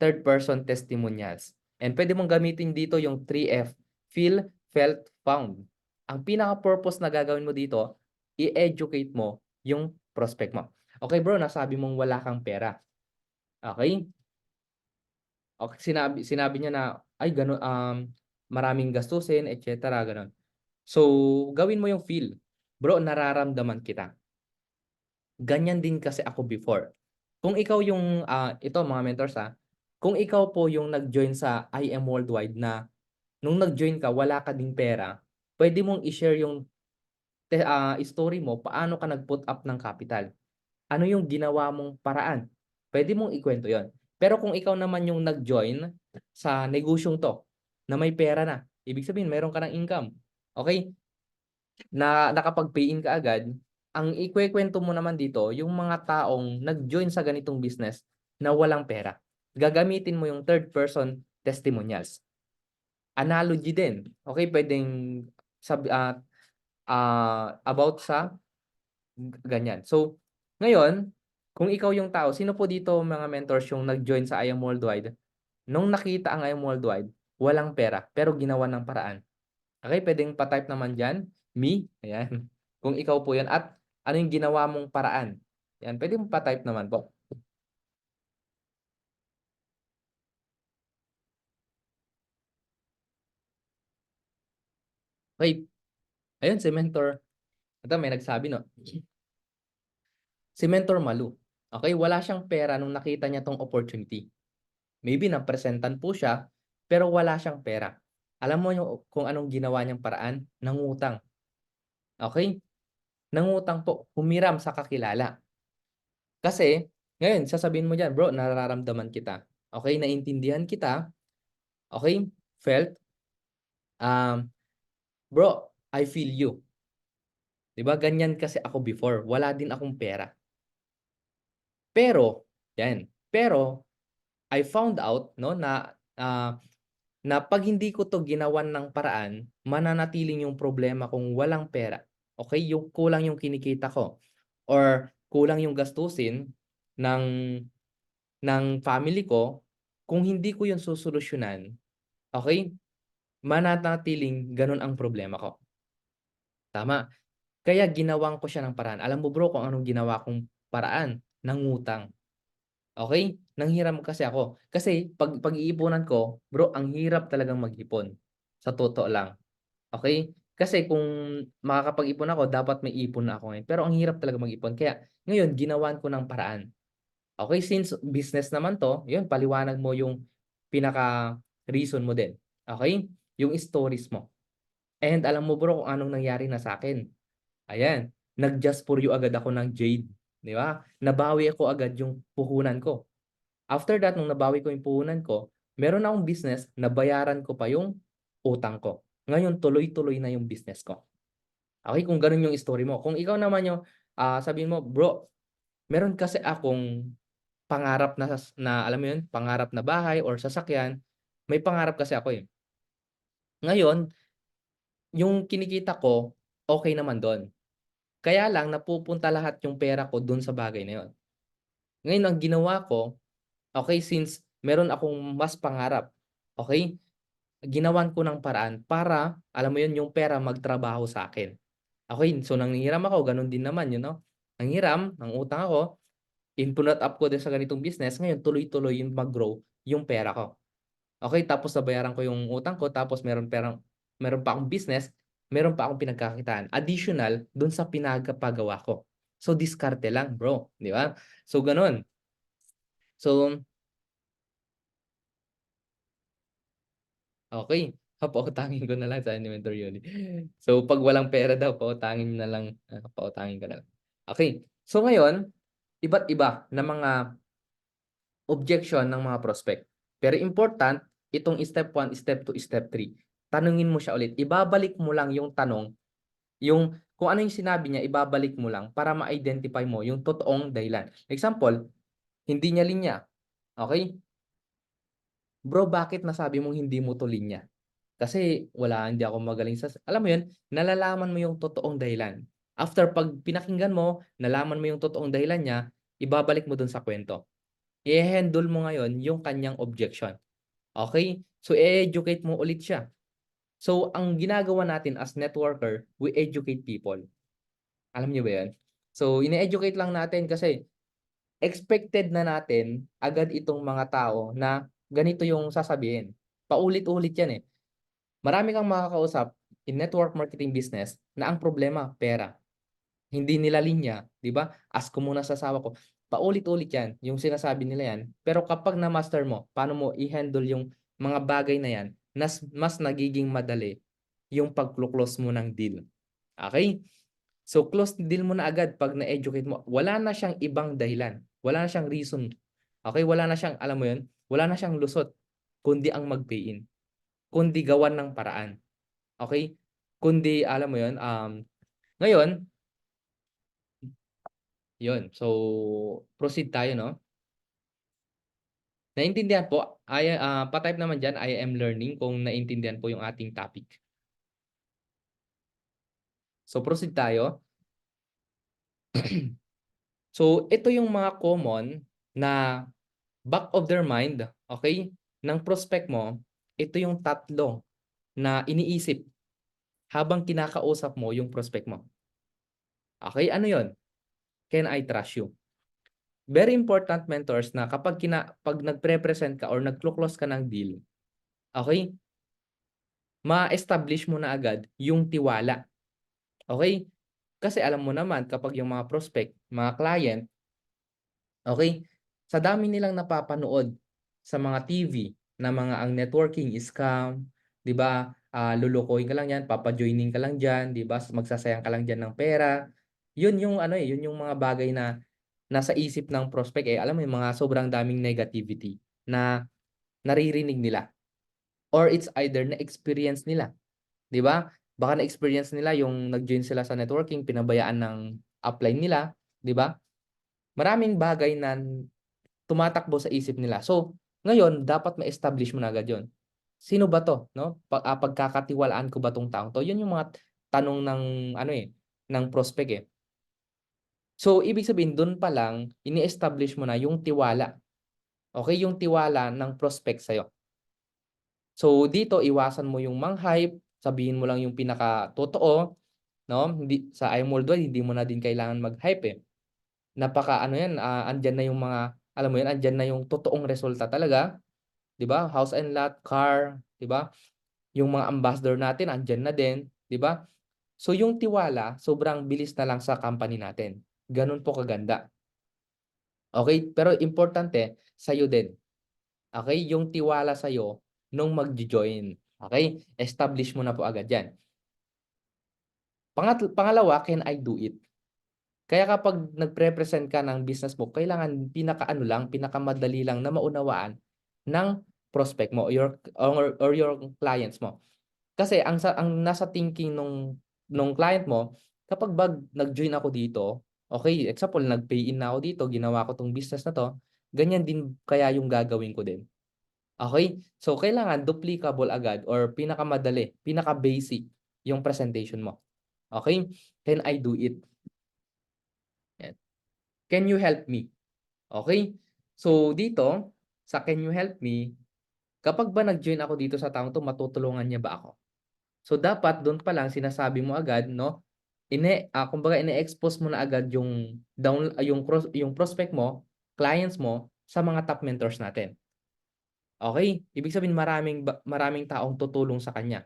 third person testimonials. And puwede mong gamitin dito yung 3F, feel, felt, found. Ang pinaka-purpose na gagawin mo dito, i-educate mo yung prospect mo. Okay bro, nasabi mong wala kang pera, okey? Sinabi sinabi niya na, ay gano maraming gastusin et cetera, gano'n. So, gawin mo yung feel, "Bro, nararamdaman kita." Ganyan din kasi ako before. Kung ikaw yung, ito mga mentors, kung ikaw po yung nag-join sa I Am Worldwide na nung nag-join ka wala ka ding pera, puwede mong i-share yung story mo paano ka nag-put up ng capital. Ano yung ginawa mong paraan, puwede mong ikuwento yon. Pero kung ikaw naman yung nag-join sa negosyong 'to, na may pera na, ibig sabihin meron ka ng income, okey? Na nakapag-pay in ka agad, ang ikukuwento mo naman dito yung mga taong nag-join sa ganitong business na walang pera. Gagamitin mo yung third person testimonials. Analogy din, okey puwedeng about sa ganyan. So, ngayon, kung ikaw yung tao, sino po dito mga mentors yung nag-join sa I Am Worldwide, nung nakita ang I Am Worldwide, walang pera pero ginawan ng paraan? Okey, puwedeng pa-type naman diyan, me, ayan. Kung ikaw po 'yan at ano yung ginawa mong paraan, 'yan puwede mong pa-type naman po. Okey, ayun si Mentor ito may nagsabi 'no, si Mentor Malu, okey, wala siyang pera nung nakita niya 'tong opportunity. Maybe napresentan po siya, pero wala siyang pera. Alam mo yung kung anong ginawa niyang paraan? Nangutang, okey? Nangutang po, humiram sa kakilala. Kasi ngayon sasabihin mo diyan, "Bro, nararamdaman kita." Okey, naintindihan kita, okey, felt, um, "Bro, I feel you." 'Di ba ganyan kasi ako before, wala din akong pera. Pero 'yan, pero I found out 'no na 'pag hindi ko 'to ginawan ng paraan, mananatiling yung problema kung walang pera, okey? Yung kulang yung kinikita ko or kulang yung gastusin ng family ko, kung hindi ko yun sosolusyunan, okey, mananatiling gano'n ang problema ko, tama? Kaya ginawan ko siya ng paraan. Alam mo bro kung anong ginawa kong paraan? Nangutang, okey? Nanghiram kasi ako. Kasi pag-iipunan ko, bro ang hirap talagang mag-ipon, sa totoo lang. Okey? Kasi kung makakapag-ipon ako dapat may ipon na ako ngayon, pero ang hirap talaga mag-ipon kaya ngayon ginawan ko ng paraan. Okey, since business naman 'to, yun paliwanag mo yung pinaka-reason mo din, okey? Yung stories mo. And alam mo bro kung anong nangyari na sa'kin? Ayan, nag-just for you agad ako ng Jade, 'di ba? Nabawi ko agad yung puhunan ko. After that nung nabawi ko yung puhunan ko, meron akong business, nabayaran ko pa yung utang ko. Ngayon tuloy-tuloy na yung business ko. Okay, kung gano'n yung story mo. Kung ikaw naman yung, sabihin mo, "Bro, meron kasi akong pangarap na alam mo yun, pangarap na bahay or sasakyan, may pangarap kasi ako, eh. Ngayon, yung kinikita ko, okey naman dun. Kaya lang napupunta lahat yung pera ko dun sa bagay na yun. Ngayon ang ginawa ko, okey, since meron akong mas pangarap, okey, ginawan ko ng paraan para, alam mo yun, yung pera magtrabaho sa'kin. Okey, so nanghihiram ako, ganun din naman, nanghiram, nangutang ako, inpunot up ko din sa ganitong business, ngayon tuloy-tuloy yung mag-grow yung pera ko. Okey, tapos nabayaran ko yung utang ko, tapos meron pa akong business, meron pa akong pinagkakitaan, additional dun sa pinagpagawa ko. So diskarte lang bro, 'di ba? So gano'n. So, okey, papautangin ko na lang sa Mentor Yoni. So 'pag walang pera daw pautangin na lang, pautangin ko na lang. Okey, so ngayon, iba't iba na mga objection ng mga prospect. Pero important, itong step 1, step 2, step 3, tanungin mo siya ulit. Ibabalik mo lang yung tanong, yung kung ano yung sinabi niya, ibabalik mo lang para ma-identify mo yung totoong dahilan. Example, hindi niya linya, okey? "Bro, bakit nasabi mong hindi mo 'to linya?" "Kasi hindi ako magaling sa alam mo yun, nalalaman mo yung totoong dahilan. After 'pag pinakinggan mo, nalaman mo yung totoong dahilan niya, ibabalik mo dun sa kuwento. Ihe-handle mo ngayon yung kanyang objection. Okay, so educate mo ulit siya. So ang ginagawa natin as networker, we educate people. Alam niyo ba 'yun? So ine-educate lang natin kasi expected na natin agad itong mga tao na ganito yung sasabihin. Paulit-ulit 'yan, eh. Marami kang makakausap in network marketing business na ang problema pera. Hindi nila linya, 'di ba? Ask ko muna sa asawa ko. Paulit-ulit 'yan, yung sinasabi nila 'yan. Pero kapag na-master mo, paano mo i-handle yung mga bagay na 'yan, mas nagiging madali yung pagko-close mo ng deal. Okey? So, close deal mo na agad 'pag na-educate mo. Wala na siyang ibang dahilan, wala na siyang reason. Okey, wala na siyang alam mo yun, wala na siyang lusot kundi ang mag-pay in, kundi gawan ng paraan. Okey? Kundi alam mo yun, ngayon yun, so proceed tayo 'no? Naintindihan po, pa-type naman diyan, I am learning kung naintindihan po yung ating topic. So proceed tayo. So ito yung mga common na back of their mind, okey, ng prospect mo, ito yung tatlo na iniisip habang kinakausap mo yung prospect mo. Okey, ano yun? Can I trust you? Very important mentors na 'pag nagpre-present ka or nagko-close ka ng deal, okey, ma-establish mo na agad yung tiwala, okey? Kasi alam mo naman kapag yung mga prospect, mga client, okey, sa dami nilang napapanood sa mga TV na mga ang networking is scam, 'di ba? Lolokohin ka lang diyan, papa-joining ka lang diyan, 'di ba? Magsasayang ka lang diyan ng pera. Yun yung ano, eh, yun yung mga bagay na nasa isip ng prospect, eh, alam mo yung mga sobrang daming negativity na naririnig nila or it's either na-experience nila, 'di ba? Baka na-experience nila yung nag-join sila sa networking, pinabayaan ng upline nila, 'di ba? Maraming bagay na tumatakbo sa isip nila. So, ngayon dapat ma-establish mo na agad 'yun. Sino ba 'to, 'no? Pagkakatiwalaan ko ba 'tong taong 'to? 'Yun yung mga tanong ng ano, eh, ng prospect, eh. So, ibig sabihin dun pa lang ini-establish mo na yung tiwala, okey, yung tiwala ng prospect sa'yo. So, dito iwasan mo yung mang-hype, sabihin mo lang yung pinakatotoo, 'no? Hindi sa I am Worldwide hindi mo na din kailangan mag-hype, eh. Napaka-ano 'yan, andiyan na yung mga alam mo 'yun, andiyan na yung totoong resulta talaga, 'di ba? House and lot, car, 'di ba? Yung mga ambassador natin andiyan na din, 'di ba? So, yung tiwala sobrang bilis na lang sa company natin, gano'n po kaganda. Okey, pero importante sa'yo din, okey? Yung tiwala sa'yo nung magjo-join, okey? Establish mo na po agad 'yan. Pangalawa, can I do it? Kaya kapag nagpre-present ka ng business mo, kailangan pinakaano lang, pinakamadali lang na maunawaan ng prospect mo, or your clients mo. Kasi ang nasa thinking nung client mo, kapag nag-join ako dito, okay, example, nag-pay in na ako dito, ginawa ko 'tong business na 'to, ganyan din kaya yung gagawin ko din. Okay. So, kailangan duplicable agad or pinakamadali, pinaka-basic yung presentation mo. Okay? Can I do it? Yan. Can you help me? Okay. So, dito sa can you help me, kapag ba nag-join ako dito sa taong 'to, matutulungan niya ba ako? So, dapat dun pa lang sinasabi mo agad 'no, kumbaga ine-expose mo na agad yung prospect mo, clients mo sa mga top mentors natin. Okay. Ibig sabihin maraming taong tutulong sa kanya.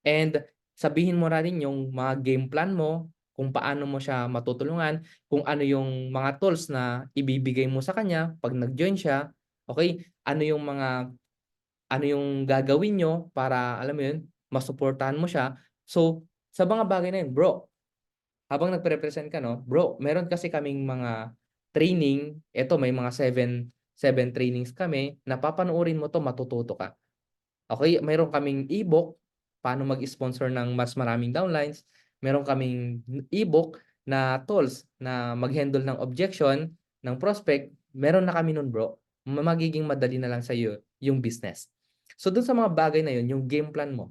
And sabihin mo na rin yung mga game plan mo, kung paano mo siya matutulungan, kung ano yung mga tools na ibibigay mo sa kanya 'pag nag-join siya, okay. Ano yung gagawin niyo para alam mo yun, masuportahan mo siya. So, sa mga bagay na yun, bro, habang nagpe-represent ka 'no, "Bro, meron kasi kaming mga training, eto may mga seven trainings kami na papanoorin mo 'to, matututo ka. Okey, meron kaming e-book, paano mag-sponsor ng mas maraming downlines, meron kaming e-book na tools na mag-handle ng objection ng prospect, meron na kami nun bro. Magiging madali na lang sa'yo yung business." So dun sa mga bagay na yun, yung game plan mo,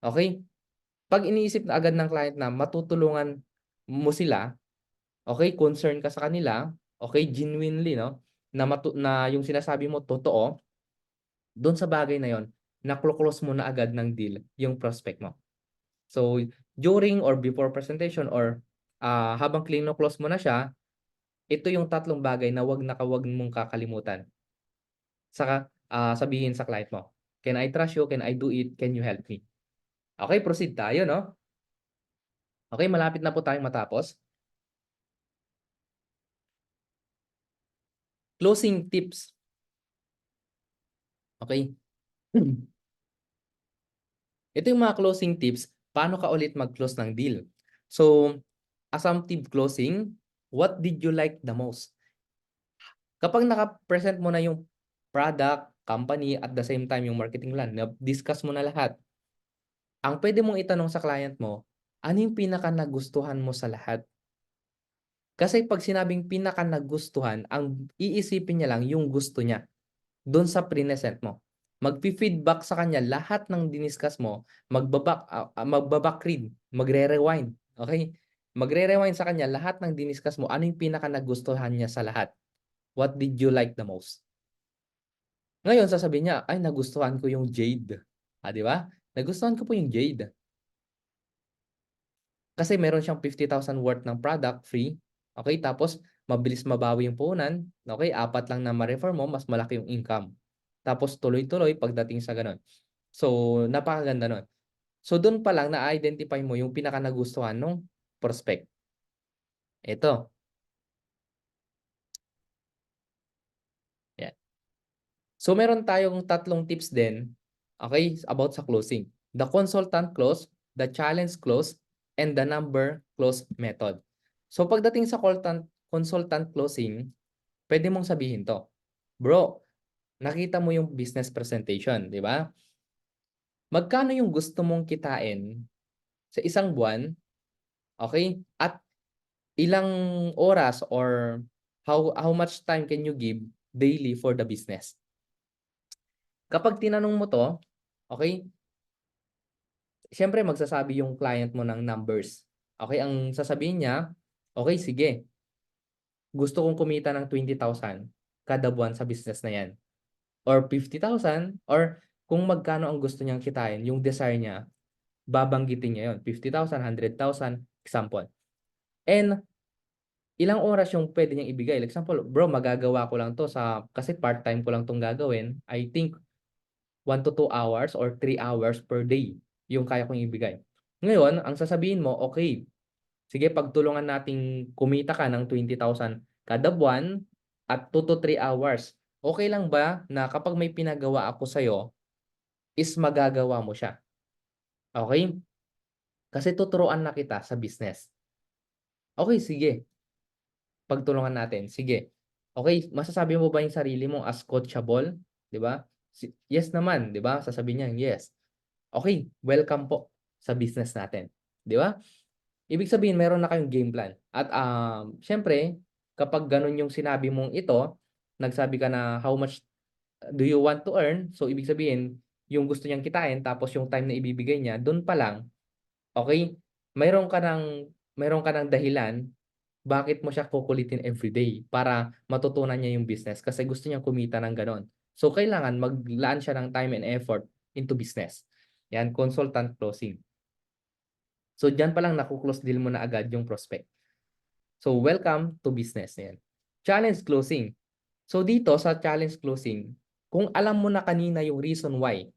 okey? 'Pag iniisip na agad ng client na matutulungan mo sila, okey, concern ka sa kanila, okey, genuinely 'no, na yung sinasabi mo totoo, dun sa bagay na yun, close mo na agad ng deal yung prospect mo. So, during or before presentation or, habang klino-close mo na siya, ito yung tatlong bagay na 'wag mong kakalimutan. Saka, sabihin sa client mo, "Can I trust you? Can I do it? Can you help me?" Okey, proceed tayo 'no? Okey, malapit na po tayong matapos. Closing tips, okey? Ito yung mga closing tips, paano ka ulit mag-close ng deal. So, assumptive closing, what did you like the most? Kapag naka-present mo na yung product, company, at the same time yung marketing plan, na-discuss mo na lahat, ang puwede mong itanong sa client mo, ano yung pinaka-nagustuhan mo sa lahat? Kasi 'pag sinabing pinaka-nagustuhan, ang iisipin niya lang yung gusto niya dun sa prinesent mo. Magfi-feedback sa kanya lahat ng diniscuss mo, magba-backread, magre-rewind, okey? Magre-rewind sa kanya lahat ng diniscuss mo, ano yung pinaka-nagustuhan niya sa lahat? What did you like the most? Ngayon sasabihin niya, "Ay nagustuhan ko yung jade." 'Di ba? Nagustuhan ko po yung jade. Kasi meron siyang 50,000 worth ng product free, okey, tapos mabilis mabawi yung puhunan, okey, 4 lang na ma-refer mo, mas malaki yung income. Tapos tuloy-tuloy pagdating sa gano'n. So, napakaganda nun. So, dun pa lang na-identify mo yung pinaka-nagustuhan nung prospect. Eto, yan. So, meron tayong tatlong tips din, okey, about sa closing. The consultant close, the challenge close, and the number close method. So, pagdating sa consultant closing, puwede mong sabihin 'to, "Bro, nakita mo yung business presentation, 'di ba? Magkano yung gusto mong kitain sa isang buwan, okey, at ilang oras or how much time can you give daily for the business?" Kapag tinanong mo 'to, okey, siyempre magsasabi yung client mo ng numbers. Okey, ang sasabihin niya, "Okey, sige, gusto kong kumita ng 20,000 kada buwan sa business na 'yan." Or 50,000 or kung magkano ang gusto niyang kitain, yung desire niya, babanggitin niya yun, 50,000, 100,000, example. And ilang oras yung puwede niyang ibigay, like example, "Bro, magagawa ko lang 'to kasi part-time ko lang 'tong gagawin. I think 1 to 2 hours or 3 hours per day yung kaya kong ibigay." Ngayon, ang sasabihin mo, "Okey, sige pagtulungan nating kumita ka ng 20,000 kada buwan at 2 to 3 hours. Okey lang ba na kapag may pinagawa ako sa'yo is magagawa mo siya?" Okey? Kasi tuturuan na kita sa business. Okey, sige, pagtulungan natin, sige. Okey, masasabi mo ba yung sarili mo as coachable, 'di ba? Yes naman, 'di ba? Sasabihin niya, yes. Okay, welcome po sa business natin, 'di ba? Ibig sabihin meron na kayong game plan at, siyempre kapag gano'n yung sinabi mong ito, nagsabi ka na how much do you want to earn, so ibig sabihin yung gusto niyang kitain tapos yung time na ibibigay niya dun pa lang, okey, meron ka ng dahilan bakit mo siya kukulitin everyday para matutunan niya yung business kasi gusto niyang kumita ng gano'n. So, kailangan maglaan siya ng time and effort into business. 'Yan, consultant closing. So, diyan pa lang naku-close deal mo na agad yung prospect. So, welcome to business, 'yan. Challenge closing. So, dito sa challenge closing, kung alam mo na kanina yung reason why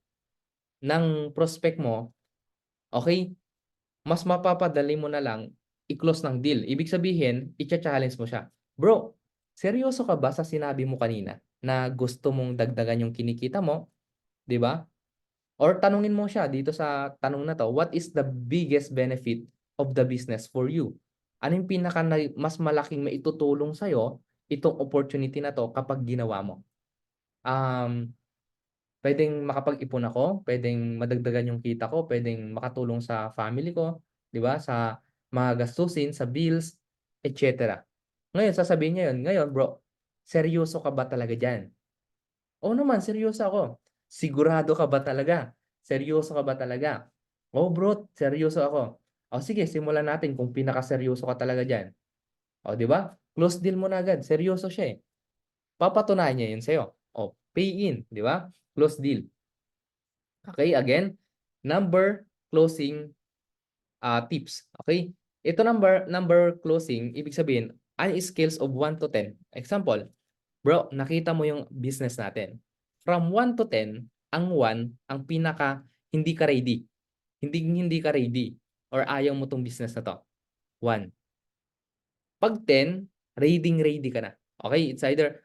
ng prospect mo, okey, mas mapapadali mo na lang i-close ng deal. Ibig sabihin, icha-challenge mo siya, "Bro, seryoso ka ba sa sinabi mo kanina na gusto mong dagdagan yung kinikita mo?" 'Di ba? Or tanungin mo siya dito sa tanong na 'to, "What is the biggest benefit of the business for you?" Ano yung mas malaking maitutulong sa'yo itong opportunity na 'to kapag ginawa mo? Um, Puwedeng makapag-ipon ako, puwedeng madagdagan yung kita ko, puwedeng makatulong sa family ko, 'di ba, sa mga gastusin, sa bills, et cetera. Ngayon sasabihin niya yun, "Ngayon bro, seryoso ka ba talaga diyan?" "Oo naman, seryoso ako." "Sigurado ka ba talaga? Seryoso ka ba talaga?" "Oo bro, seryoso ako." "O sige, simulan natin kung pinakaseryoso ka talaga diyan." Oh, 'di ba? Close deal mo na agad, seryoso siya, eh. Papatunayan niya 'yun sa'yo. Oh, pay in, 'di ba? Close deal. Okay, again, number closing, tips, okay? Ito number closing, ibig sabihin, any scales of 1 to 10. Example, "Bro, nakita mo yung business natin. From 1 to 10, ang 1 ang pinaka hindi ka ready. Hindi ka ready or ayaw mo 'tong business na 'to, 1. 'Pag 10, reading-ready ka na. Okay, it's either,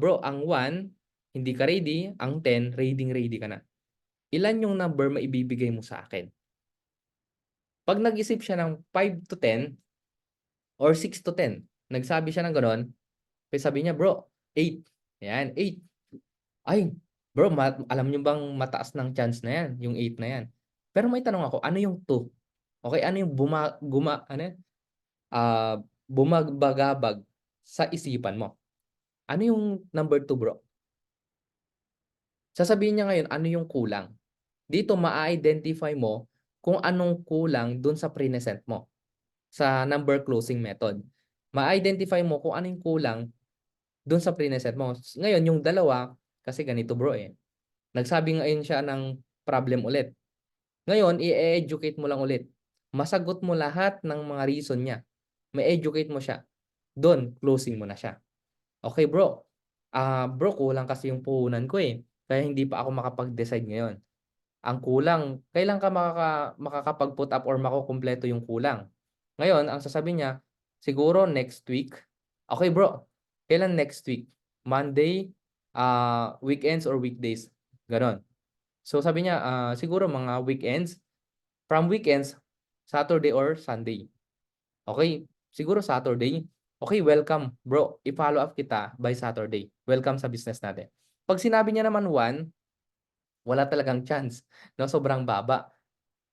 bro ang 1 hindi ka ready, ang 10 reading-ready ka na. Ilan yung number maibibigay mo sa akin? 'Pag nag-isip siya ng 5 to 10 or 6 to 10, nagsabi siya ng gano'n, eh, sabi niya, "Bro, 8." Ayan, 8. "Ay, bro alam niyo bang mataas ng chance na 'yan, yung 8 na 'yan." Pero may tanong ako, ano yung 2? Okay, ano yung ano 'yan, ah, bumagabagabag sa isipan mo? Ano yung number 2, bro? Sasabihin niya ngayon ano yung kulang. Dito maa-identify mo kung anong kulang dun sa prinesent mo, sa number closing method. Ma-identify mo kung ano yung kulang dun sa prinesent mo. Ngayon yung dalawa, kasi ganito bro, eh, nagsabi ngayon siya ng problem ulit. Ngayon i-e-educate mo lang ulit. Masagot mo lahat ng mga reason niya. Ma-educate mo siya. Dun closing mo na siya. "Okey bro, bro kulang kasi yung puhunan ko, eh, kaya hindi pa ako makapag-decide ngayon. Ang kulang, kailan ka makakapag-put up or makukumpleto yung kulang?" Ngayon ang sasabihin niya, "Siguro next week." "Okey bro, kailan next week? Monday, weekends or weekdays?" Gano'n. So sabi niya, "Siguro mga weekends." From weekends, Saturday or Sunday. "Okey, siguro Saturday." "Okey, welcome bro, i-follow up kita by Saturday. Welcome sa business natin." 'Pag sinabi niya naman 1, wala talagang chance 'no, sobrang baba.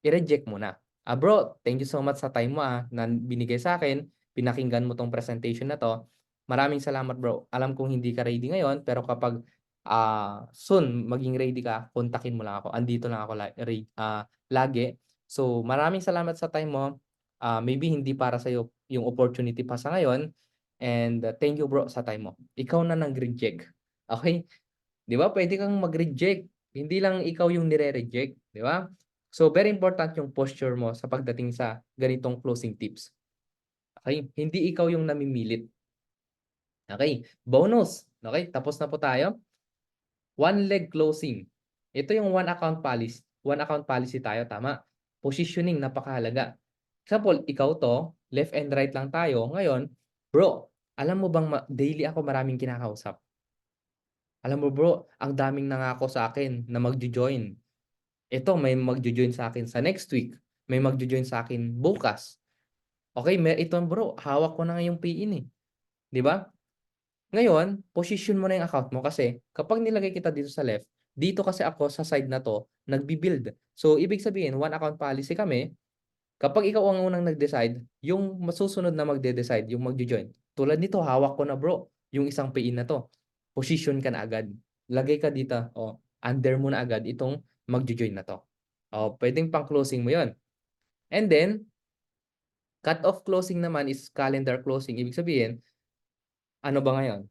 I-reject mo na. Bro, thank you so much sa time mo, na binigay sa'kin, pinakinggan mo 'tong presentation na 'to. Maraming salamat bro. Alam kong hindi ka ready ngayon, pero kapag, soon maging ready ka, kontakin mo lang ako. Andito lang ako lagi. So, maraming salamat sa time mo. Maybe hindi para sa'yo yung opportunity pa sa ngayon and, thank you bro sa time mo. Ikaw na nag-reject, okey? 'Di ba puwede kang mag-reject, hindi lang ikaw yung nire-reject, 'di ba? So, very important yung posture mo sa pagdating sa ganitong closing tips, okey? Hindi ikaw yung namimilit, okey? Bonus, okey, tapos na po tayo. One leg closing. Ito yung one account policy tayo, tama? Positioning, napakahalaga. Example, ikaw 'to, left and right lang tayo, ngayon, "Bro, alam mo bang daily ako maraming kinakausap. Alam mo bro, ang daming nangako sa'kin na magjo-join. Ito may magjo-join sa'kin sa next week, may magjo-join sa'kin bukas. Okey, ito bro, hawak ko na nga yung pay-in, eh." 'Di ba? Ngayon, posisyon mo na yung account mo kasi kapag nilagay kita dito sa left, Dito kasi ako sa side na 'to, nagbi-build. So, ibig sabihin, one account policy kami. Kapag ikaw ang unang nag-decide, yung masusunod na magde-decide, yung magjo-join. Tulad nito, hawak ko na bro, yung isang pay-in na 'to. Position ka na agad. Lagay ka dito, under mo na agad itong magjo-join na 'to. Puwedeng pang-closing mo 'yon. And then, cut-off closing naman is calendar closing. Ibig sabihin, ano ba ngayon?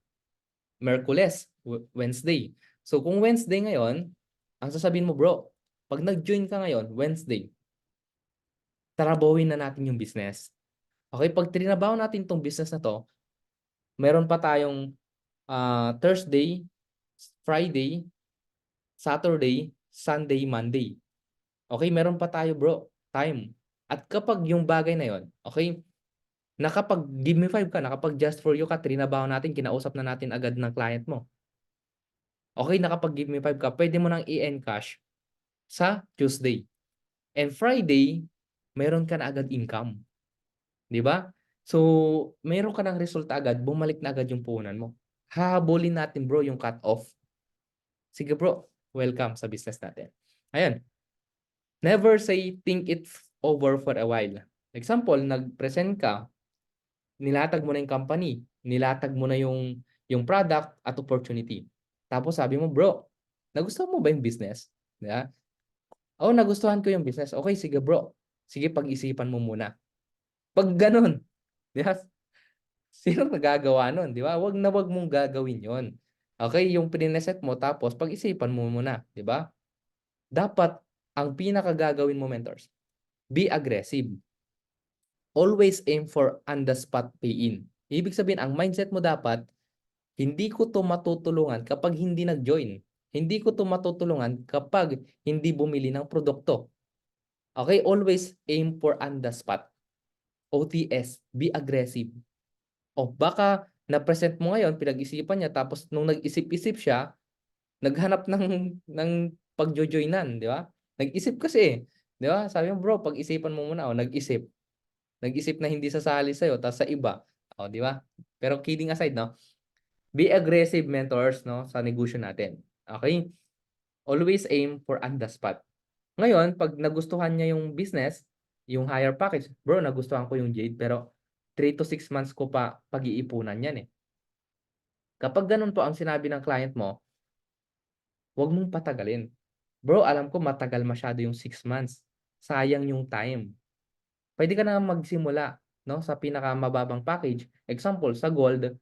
Miyerkules, Wednesday. So, kung Wednesday ngayon, ang sasabihin mo, "Bro, 'pag nag-join ka ngayon, Wednesday, trabawin na natin yung business." Okay, 'pag trinabaho natin 'tong business na 'to, meron pa tayong, Thursday, Friday, Saturday, Sunday, Monday. Okay, meron pa tayo bro, time. At kapag yung bagay na yon, okay, nakapag-give me five ka, nakapag-just for you ka, trinabaho natin, kinausap na natin agad ng client mo. Okay, nakapag-give me five ka, puwede mo nang i-encash sa Tuesday. And Friday, meron ka na agad income, 'di ba? So, meron ka ng resulta agad, bumalik na agad yung puhunan mo. Hahabulin natin bro yung cut off. Sige bro, welcome sa business natin. Ayan, never say think it's over for a while. Example, nag-present ka, nilatag mo na yung company, nilatag mo na yung product at opportunity. Tapos sabi mo, "Bro, nagustuhan mo ba yung business?" 'Di ba? "Oo, nagustuhan ko yung business." "Okey, sige bro. Sige pag-isipan mo muna." 'Pag gano'n, 'di ba? Sinong nagagawa nun, 'di ba? Wag na wag mong gagawin yon. Okay, yung prineset mo tapos pag-isipan mo muna, 'di ba? Dapat ang pinakagagawin mo mentors, be aggressive. Always aim for on the spot pay-in. Ibig sabihin ang mindset mo dapat, hindi ko 'to matutulungan kapag hindi nag-join. Hindi ko 'to matutulungan kapag hindi bumili ng produkto. Okay, always aim for on the spot. OTS, be aggressive. O baka na-present mo ngayon, pinag-isipan niya tapos nung nag-isip-isip siya, naghanap ng pagjo-joinan, 'di ba? Nag-isip kasi, eh, 'di ba? Sabi mo, "Bro, pag-isipan mo muna." nag-isip. Nag-isip na hindi sasali sa'yo ta's sa iba, 'di ba? Pero kidding aside 'no, be aggressive mentors 'no, sa negosyo natin, okey? Always aim for on the spot. Ngayon 'pag nagustuhan niya yung business, yung higher package, "Bro, nagustuhan ko yung Jade pero 3 to 6 months ko pa pag-iipunan 'yan, eh." Kapag gano'n po ang sinabi ng client mo, huwag mong patagalin. "Bro, alam ko matagal masyado yung 6 months, sayang yung time." Puwede ka na magsimula 'no, sa pinakamababang package. Example, sa gold,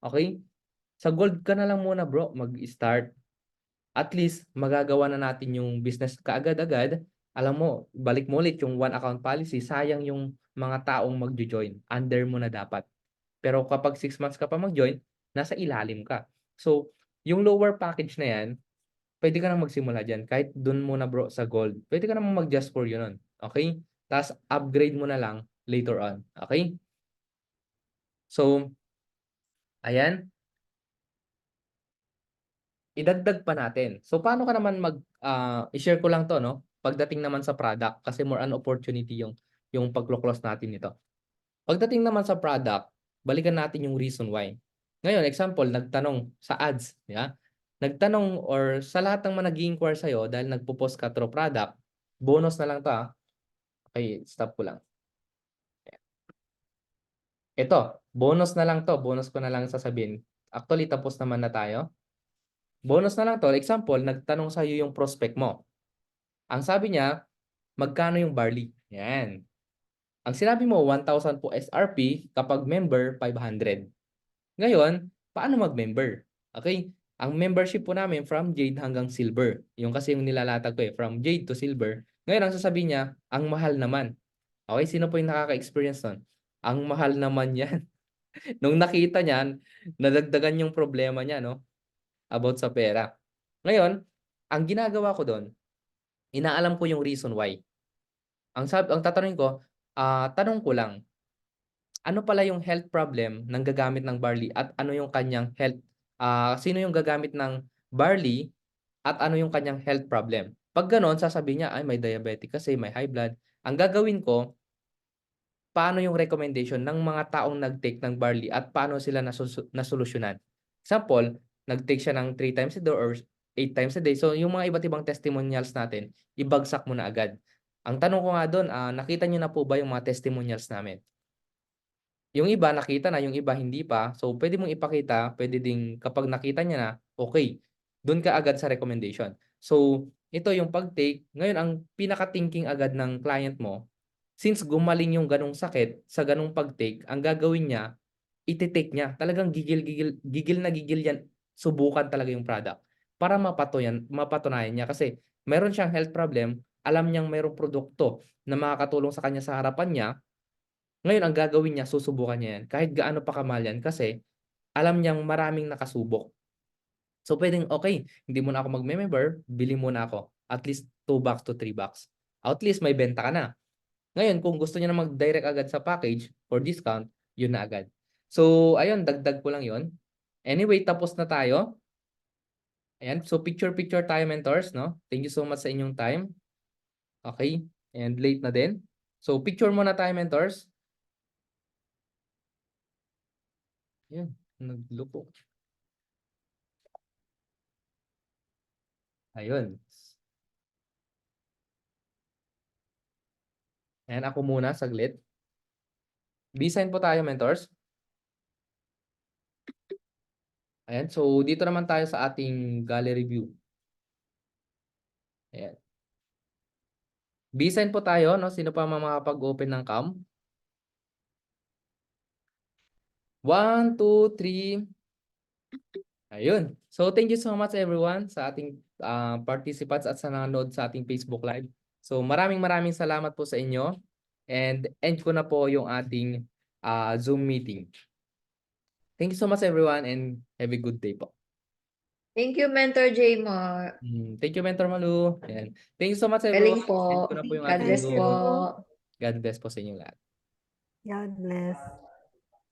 okey? Sa gold ka na lang muna bro mag-start. At least magagawa na natin yung business kaagad-agad. Alam mo, balik mo ulit yung one account policy, sayang yung mga taong magjo-join, under mo na dapat. Pero kapag 6 months ka pa mag-join, nasa ilalim ka. So, yung lower package na 'yan, puwede ka ng magsimula diyan kahit dun muna bro sa gold. Puwede ka namang mag-just for you nun, okey? Ta's upgrade mo na lang later on, okey? So, ayan, idagdag pa natin. So, paano ka naman i-share ko lang 'to 'no, pagdating naman sa product kasi more on opportunity yung pagko-close natin nito. Pagdating naman sa product, balikan natin yung reason why. Ngayon, example, nagtanong sa ads, 'di ba? Nagtanong or sa lahat ng mga nag-i-inquire sa'yo dahil nagpo-post ka through product, bonus na lang 'to, okey, stop ko lang. Ito, bonus na lang 'to, bonus ko na lang sasabihin. Actually, tapos naman na tayo. Bonus na lang 'to, example, nagtanong sa'yo yung prospect mo. Ang sabi niya, "Magkano yung barley?" 'Yan. Ang sinabi mo, 1,000 po SRP, kapag member, 500. Ngayon, paano mag-member? Okay, ang membership po namin from Jade hanggang Silver. Yung kasi yung nilalatag ko, from Jade to Silver. Ngayon ang sasabihin niya, "Ang mahal naman." Okay, sino po yung nakaka-experience nun? Ang mahal naman yan. Nung nakita niyan, nadagdagan yung problema niya 'no, about sa pera. Ngayon, ang ginagawa ko dun, inaalam ko yung reason why. Ang tatanungin ko, tanong ko lang, ano pala yung health problem ng gagamit ng barley at ano yung kanyang sino yung gagamit ng barley at ano yung kanyang health problem? 'Pag gano'n sasabihin niya, "Ay may diabetic kasi, may high blood." Ang gagawin ko, paano yung recommendation ng mga taong nag-take ng barley at paano sila nasolusyunan. Example, nag-take siya ng 3 times a day or 8 times a day. So yung mga iba't ibang testimonials natin, ibagsak mo na agad. Ang tanong ko nga doon, nakita niyo na po ba yung mga testimonials namin? Yung iba nakita na, yung iba hindi pa. So pwede mong ipakita, pwede ding kapag nakita niya na, okey, dun ka agad sa recommendation. So ito yung pag-take, ngayon ang pinaka-thinking agad ng client mo, since gumaling yung gano'ng sakit sa gano'ng pag-take, ang gagawin niya, ite-take niya. Talagang gigil na gigil yan, subukan talaga yung product para mapatunayan niya kasi meron siyang health problem, alam niyang merong produkto na makakatulong sa kanya sa harapan niya. Ngayon ang gagawin niya, susubukan niya yan kahit gaano pa kamahal yan kasi alam niyang maraming nakasubok. So puwedeng, okey, hindi muna ako magme-member, bili muna ako at least $2 to $3. At least may benta ka na. Ngayon kung gusto niya na mag-direct agad sa package for discount, yun na agad. So ayun, dagdag ko lang yun. Anyway, tapos na tayo. Ayan, so picture-picture tayo mentors 'no. Thank you so much sa inyong time. Okey, and late na din. So picture muna tayo mentors. Ayun, nagluko. Ayun. Ayan, ako muna saglit. B-sign po tayo mentors. Ayan, so dito naman tayo sa ating gallery view. Ayan. B-sign po tayo 'no, sino pa makakapag-open ng cam? 1, 2, 3. Ayun. So thank you so much everyone sa ating, participants at sa nanonood sa ating Facebook Live. So maraming maraming salamat po sa inyo and end ko na po yung ating, Zoom meeting. Thank you so much everyone and have a good day po. Thank you, Mentor Jmar. Thank you Mentor Malu, ayan. Thank you so much Galing everyone. End po. ko na po yung God ating bless Thank Zoom. po. you. God bless po sa inyong lahat. God bless.